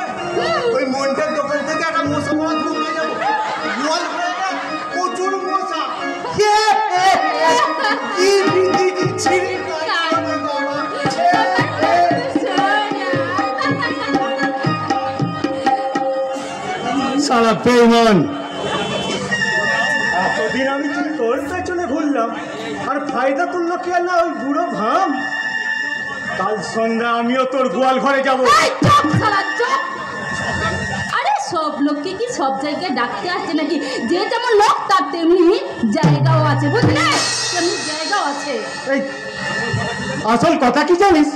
ওই মন্ডের দোকান থেকে একটা মশা মারা ধরে নিয়ে যাবো। গোয়াল ঘরে না প্রচুর মশা। কি ভীতি দিচ্ছি সারা বেঈমান, এতদিন আমি তোর পেছনে ঘুরলাম আর ফায়দা তুললো কি আর না ওই বুড়ো ভাম। কাল সন্ধ্যা আমিও তোর গোয়াল ঘরে যাবো। এই চুপ শালা, চুপ! আরে সব লোককে কি সব জায়গায় ডাকতে আসছে নাকি? যে যেমন লোক তার তেমনি জায়গাও আছে, বুঝলে? তেমনি জায়গাও আছে। এই আসল কথা কি জানিস?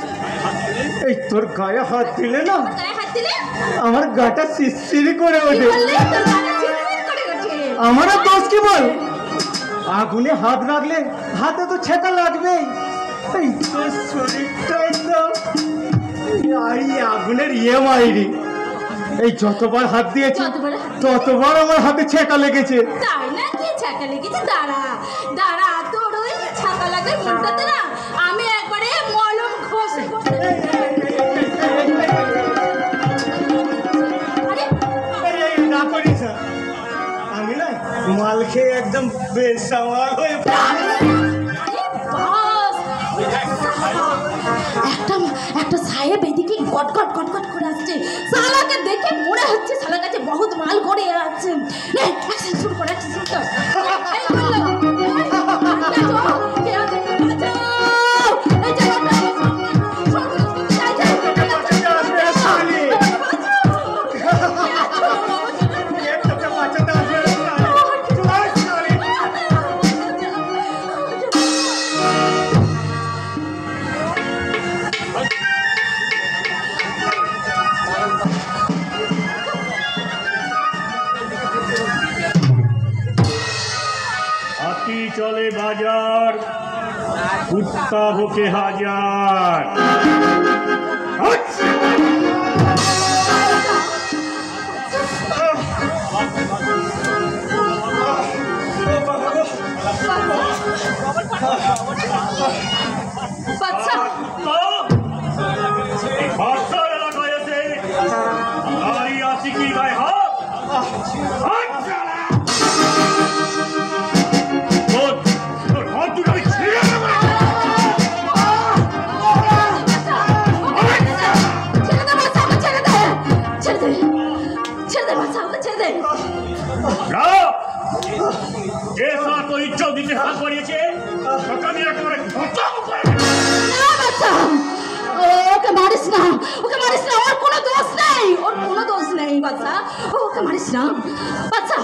এই তোর গায়ে হাত দিলে না আমার গায়ে হাত দিলে আমার গাটা শিরশিরি করে কি ওঠে। বললে? তোর গায়ে চিরচির করে ওঠে। আমারও দোষ কি বল? আগুনে হাত রাখলে হাতে তো ছেঁকা লাগবেই। এই তোর শরীরটা একদম এই আগুনের মাইরি। এই যতবার হাত দিয়েছি যতবার হাত ততবার আমার হাতে ছেঁকা লেগেছে। তাই না? কি ছাকা লেগেছে? দাঁড়া দাঁড়া, তোর ওই ছাকা লাগে মনটাতে না আমি একবারে মলম ঘষে ঘষে আরে না করিস না। আমি না মাল খেয়ে একদম বেসামাল হয়ে একটা সাহেব এদিকে গটগট গটগট করে আসছে, সালাকে দেখে মনে হচ্ছে সালার কাছে বহুত মাল করে আছে। নে অ্যাকশন শুরু কর, অ্যাকশন শুরু কর। এই বললো কে আছে? বাঁচাও! এই যে হাতি চলে বাজার, কুত্তা হোকে হাজার। বাচ্চা ভাষার এলাকায় এসে নারী আসি কি গায়ে হাত? হাত চালা! তোর হাত দুটো আমি ছিঁড়ে দেবো। ছেড়ে দে বাচ্চা, ওকে ছেড়ে দে। না, যে সারা তোর ইজ্জত দিতে হাত বাড়িয়েছে তাকে আমি একেবারে খতম করে দেব। না বাচ্চা, ওকে মারিস না, ওকে মারিস না, ওর কোনো দোষ নেই, ওর কোনো দোষ নেই বাচ্চা, ওকে মারিস না বাচ্চা।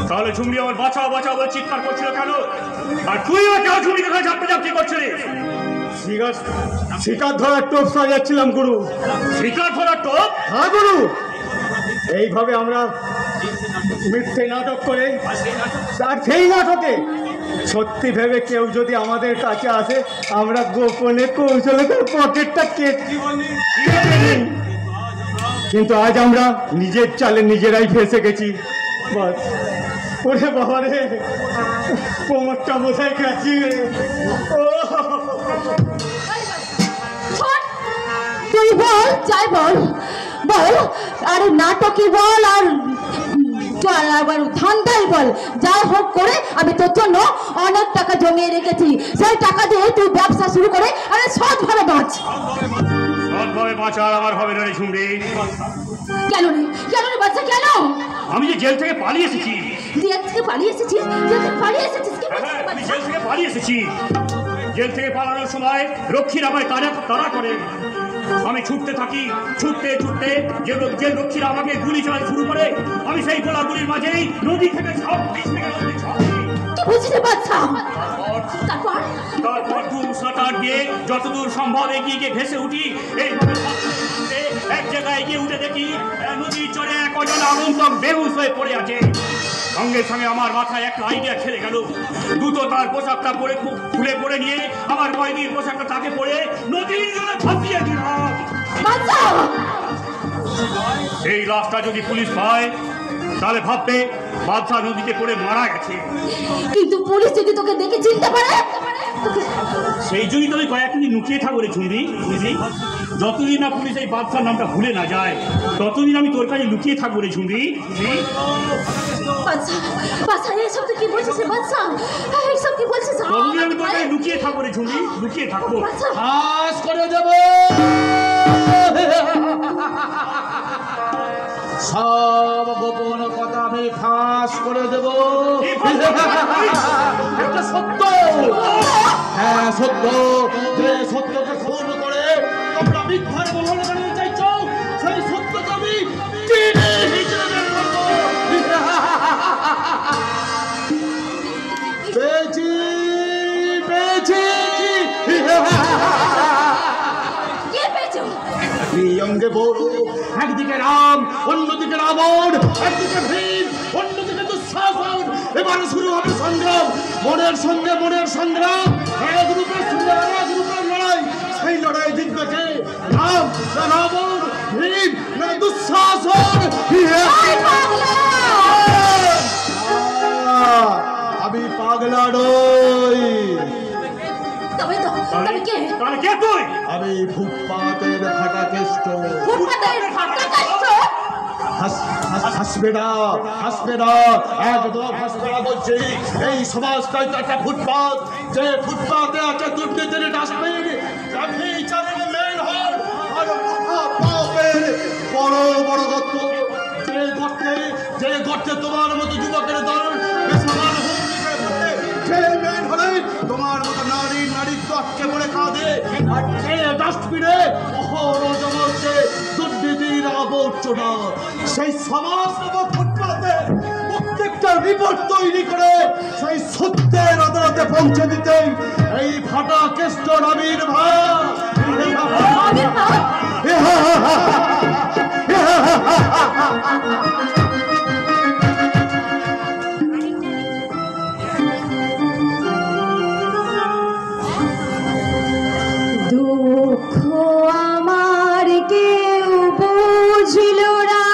তাহলে ঝুমরি আমার বাঁচাও বাঁচাও বলে চিৎকার করছিল কেন? আর তুই ও কেউ ঝুমরি কোথায় ঝাপটাঝাপটি করছিলি? শিকার ধরার টোপ সাজাচ্ছিলাম গুরু। শিকার ধরার টোপ? হ্যাঁ গুরু, এইভাবে আমরা মিথ্যে নাটক করে আর সেই নাটকে সত্যি ভেবে কেউ যদি আমাদের কাছে আসে আমরা গোপনে কৌশলে তার পকেটটা কেটে কিন্তু আজ আমরা নিজের চালে নিজেরাই ফেসে গেছি। বাস ওরে বাবা রে, কোমরটা বোঝাই গেছি। তুই বল, যাই বল বল, আর নাটকই বল আর আবার ধান্দাই বল, যাই হোক করে আমি তোর জন্য অনেক টাকা জমিয়ে রেখেছি, সেই টাকা দিয়ে তুই ব্যবসা শুরু করে আরে সৎভাবে বাঁচ। সৎভাবে বাঁচার আমার হবে না রে ঝুমরি। কেন রে, কেন রে বাচ্চা, কেন? আমি যে জেল থেকে পালিয়ে এসেছি। জেল থেকে পালিয়ে এসেছিস? জেল থেকে পালিয়ে এসেছিস কি বলছিস আমি বাচ্চা? জেল থেকে পালিয়ে এসেছি। জেল থেকে পালানোর সময় রক্ষীরা আমায় তাড়া করে আমি ছুটতে থাকি, ছুটতে ছুটতে যে লক্ষ্মীরা আমাকে গুলি চালাতে শুরু করে, আমি সেই গোলাগুলির মাঝেই নদী থেকে সব বিষ থেকে নদী ঝাঁপ দিই। কি বুঝতে পারছো? তারপর তারপর ডুব সাঁতার দিয়ে যতদূর সম্ভব এগিয়ে গিয়ে ভেসে উঠি। এই এক জায়গায় গিয়ে উঠে দেখি নদীর চরে এক অজন আগন্তক বেহুশ হয়ে পড়ে আছে। সঙ্গে সঙ্গে আমার মাথায় একটা আইডিয়া খেলে গেল। দ্রুত তার পোশাকটা পরে খুলে পরে নিয়ে আমার কয়েদির পোশাকটা তাকে পরে নদীর জলে ফাঁসিয়ে দিলাম। বাঁচাও! এই লাশটা যদি পুলিশ পায় তাহলে ভাববে বাদশা নদীতে পড়ে মারা গেছে। কিন্তু পুলিশ যদি তোকে দেখে চিনতে পারে? সেই জন্যই তো আমি কয়েকদিন লুকিয়ে থাকবো রে ঝুমরি, বুঝলি? যতদিন না পুলিশ এই বাদশার নামটা ভুলে না যায় ততদিন আমি তোর কাছে লুকিয়ে থাকবো রে ঝুমরি। বাচ্চা বাচ্চা এইসব তো কি বলছিস বাচ্চা? এইসব কি বলছিস? ততদিন আমি তোর কাছে লুকিয়ে থাকবো রে ঝুমরি, লুকিয়ে থাকবো। বাচ্চা ফাঁস করে দেব সব গোপন কথা, আমি ফাঁস করে দেব। এটা সত্য, হ্যাঁ সত্য। যে সত্যকে খুন করে তোমরা মিথ্যার বহন করতে চাইছো, সেই সত্যকে আমি টেনে হিচড়ে বের করবো। পেয়েছি পেয়েছি। কে পেয়েছো? অঙ্গে বড়, একদিকে রাম, অন্যদিকে রাবণ, একদিকে ভীম, অন্যদিকে দুঃশাসন। এবার শুরু হবে সংগ্রাম, মনের সঙ্গে মনের সংগ্রাম, এক রূপের সঙ্গে এক রূপের লড়াই। সেই লড়াই জিতবে কে? রাম না রাবণ, ভীম না দুঃশাসন? আমি পাগলা নই, তবে কে? তাহলে কে তুই? আমি ফুটপাতের ফাটা কেষ্ট। ফুটপাতের ফাটা কাষ্ট? হাসবে না, হাসবে না, একদম হাসবে না বলছি। এই সমাজটাই তো একটা ফুটপাত, যে ফুটপাতে আছে দুর্নীতির ডাস্টবিন, চারের মেন হল আর পাপের বড় বড় গর্ত। যে গর্তে তোমার মতো যুবকের দল বেসামাল ভূমিকে পড়ে, যে মেন হলে তোমার মতো নারীত্ব আটকে পড়ে কাঁদে, আর যে ডাস্টবিনে অহরহ জমাচ্ছে দুর্নীতির আবর্জনা। সেই সমাজ ফুটপাতে প্রত্যেকটা রিপোর্ট তৈরি করে সেই সত্যের আদালতে পৌঁছে দিতে এই ফাটা কেষ্ট আবির্ভাব। দুঃখ আমার কেউ বুঝল না,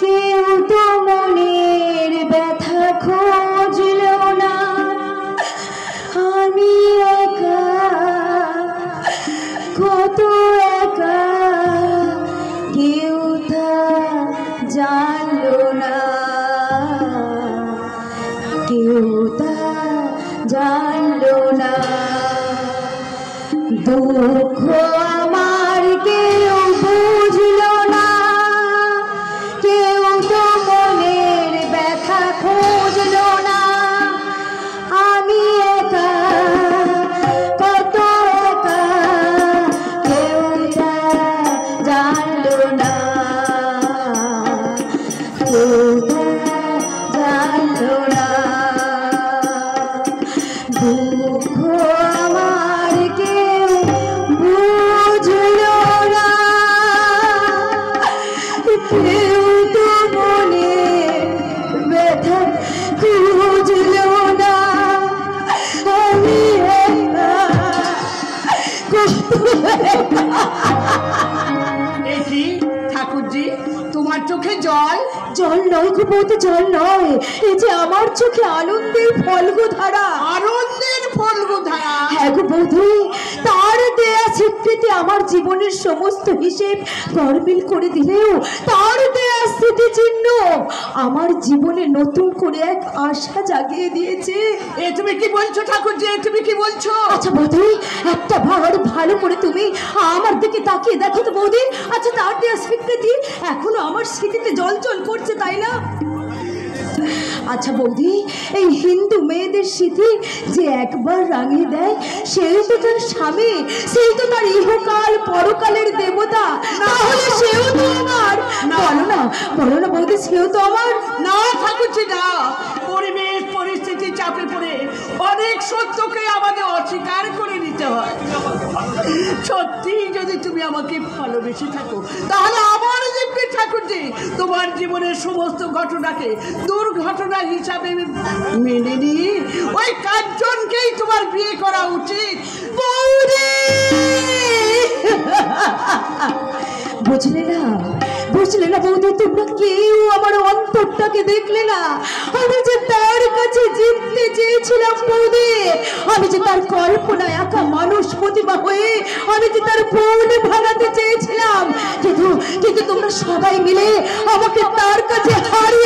কেউ তো মনের ব্যথা খুঁজল না। আমি একা, কত একা, কেউ তা জানলো না, কেউ তা জানলো না। দুঃখ আমার কেউ বুঝল না, কেউ তো মনের ব্যথা খুঁজল না। আমি একা, কত একা, কেউ তা জানলো না, কেউ তা জানলো না। দুঃখ আমার কেউ বুঝল না, কেউ তো মনে ব্যথা খুঁজল না। আমি একা, দেখি ঠাকুরজি, তোমার চোখে জল? জল নয় গো বৌদি, জল নয়, এই যে আমার চোখে আনন্দের ফলগু ধারা। আনন্দের ফলগু ধারা? হ্যাঁ গো বৌদি, তার দেয়া স্বীকৃতি আমার জীবনের সমস্ত হিসেব গরমিল করে দিলেও তার দেয়া স্মৃতিচিহ্ন আমার জীবনে নতুন করে এক আশা জাগিয়ে দিয়েছে। এ তুমি কি বলছো ঠাকুরজি, এ তুমি কি বলছো? আচ্ছা বৌদি, একটা বার ভালো করে তুমি আমার দিকে তাকিয়ে দেখো তো বৌদি। আচ্ছা, তার দেয়া স্বীকৃতি এখনো আমার স্মৃতিতে জল জল করছে, তাই না? আচ্ছা বৌদি, এই হিন্দু মেয়েদের স্মৃতি যে একবার রাঙিয়ে দেয় সেই তো তার স্বামী, সেই তো তার ইহকাল পরকালের দেবতা, তাহলে সেও তো আমার। বলো না বৌদি, সেও তো আমার। না ঠাকুরজি না, পরিবেশ পরিস্থিতি চাপে পড়ে অনেক সত্যকে আমাদের অস্বীকার করে নিতে হয়। সত্যি যদি তুমি আমাকে ভালোবেসে থাকো তাহলে আমার জীবনে ঠাকুরজি তোমার জীবনের সমস্ত ঘটনাকে দুর্ঘটনা হিসাবে মেনে নিয়ে ওই কার্জনকেই তোমার বিয়ে করা উচিত। বৌদি বুঝলে না বৌদি, তোমরা কেউ আমার অন্তরটাকে দেখলে না। আমি যে তার কাছে জিততে চেয়েছিলাম বৌদি, আমি যে তার কল্পনায় একা মানুষ প্রতিমা হয়ে আমি যে তার ভুল ভাঙাতে চেয়েছিলাম, কিন্তু তোমরা সবাই মিলে আমাকে তার কাছে হারিয়ে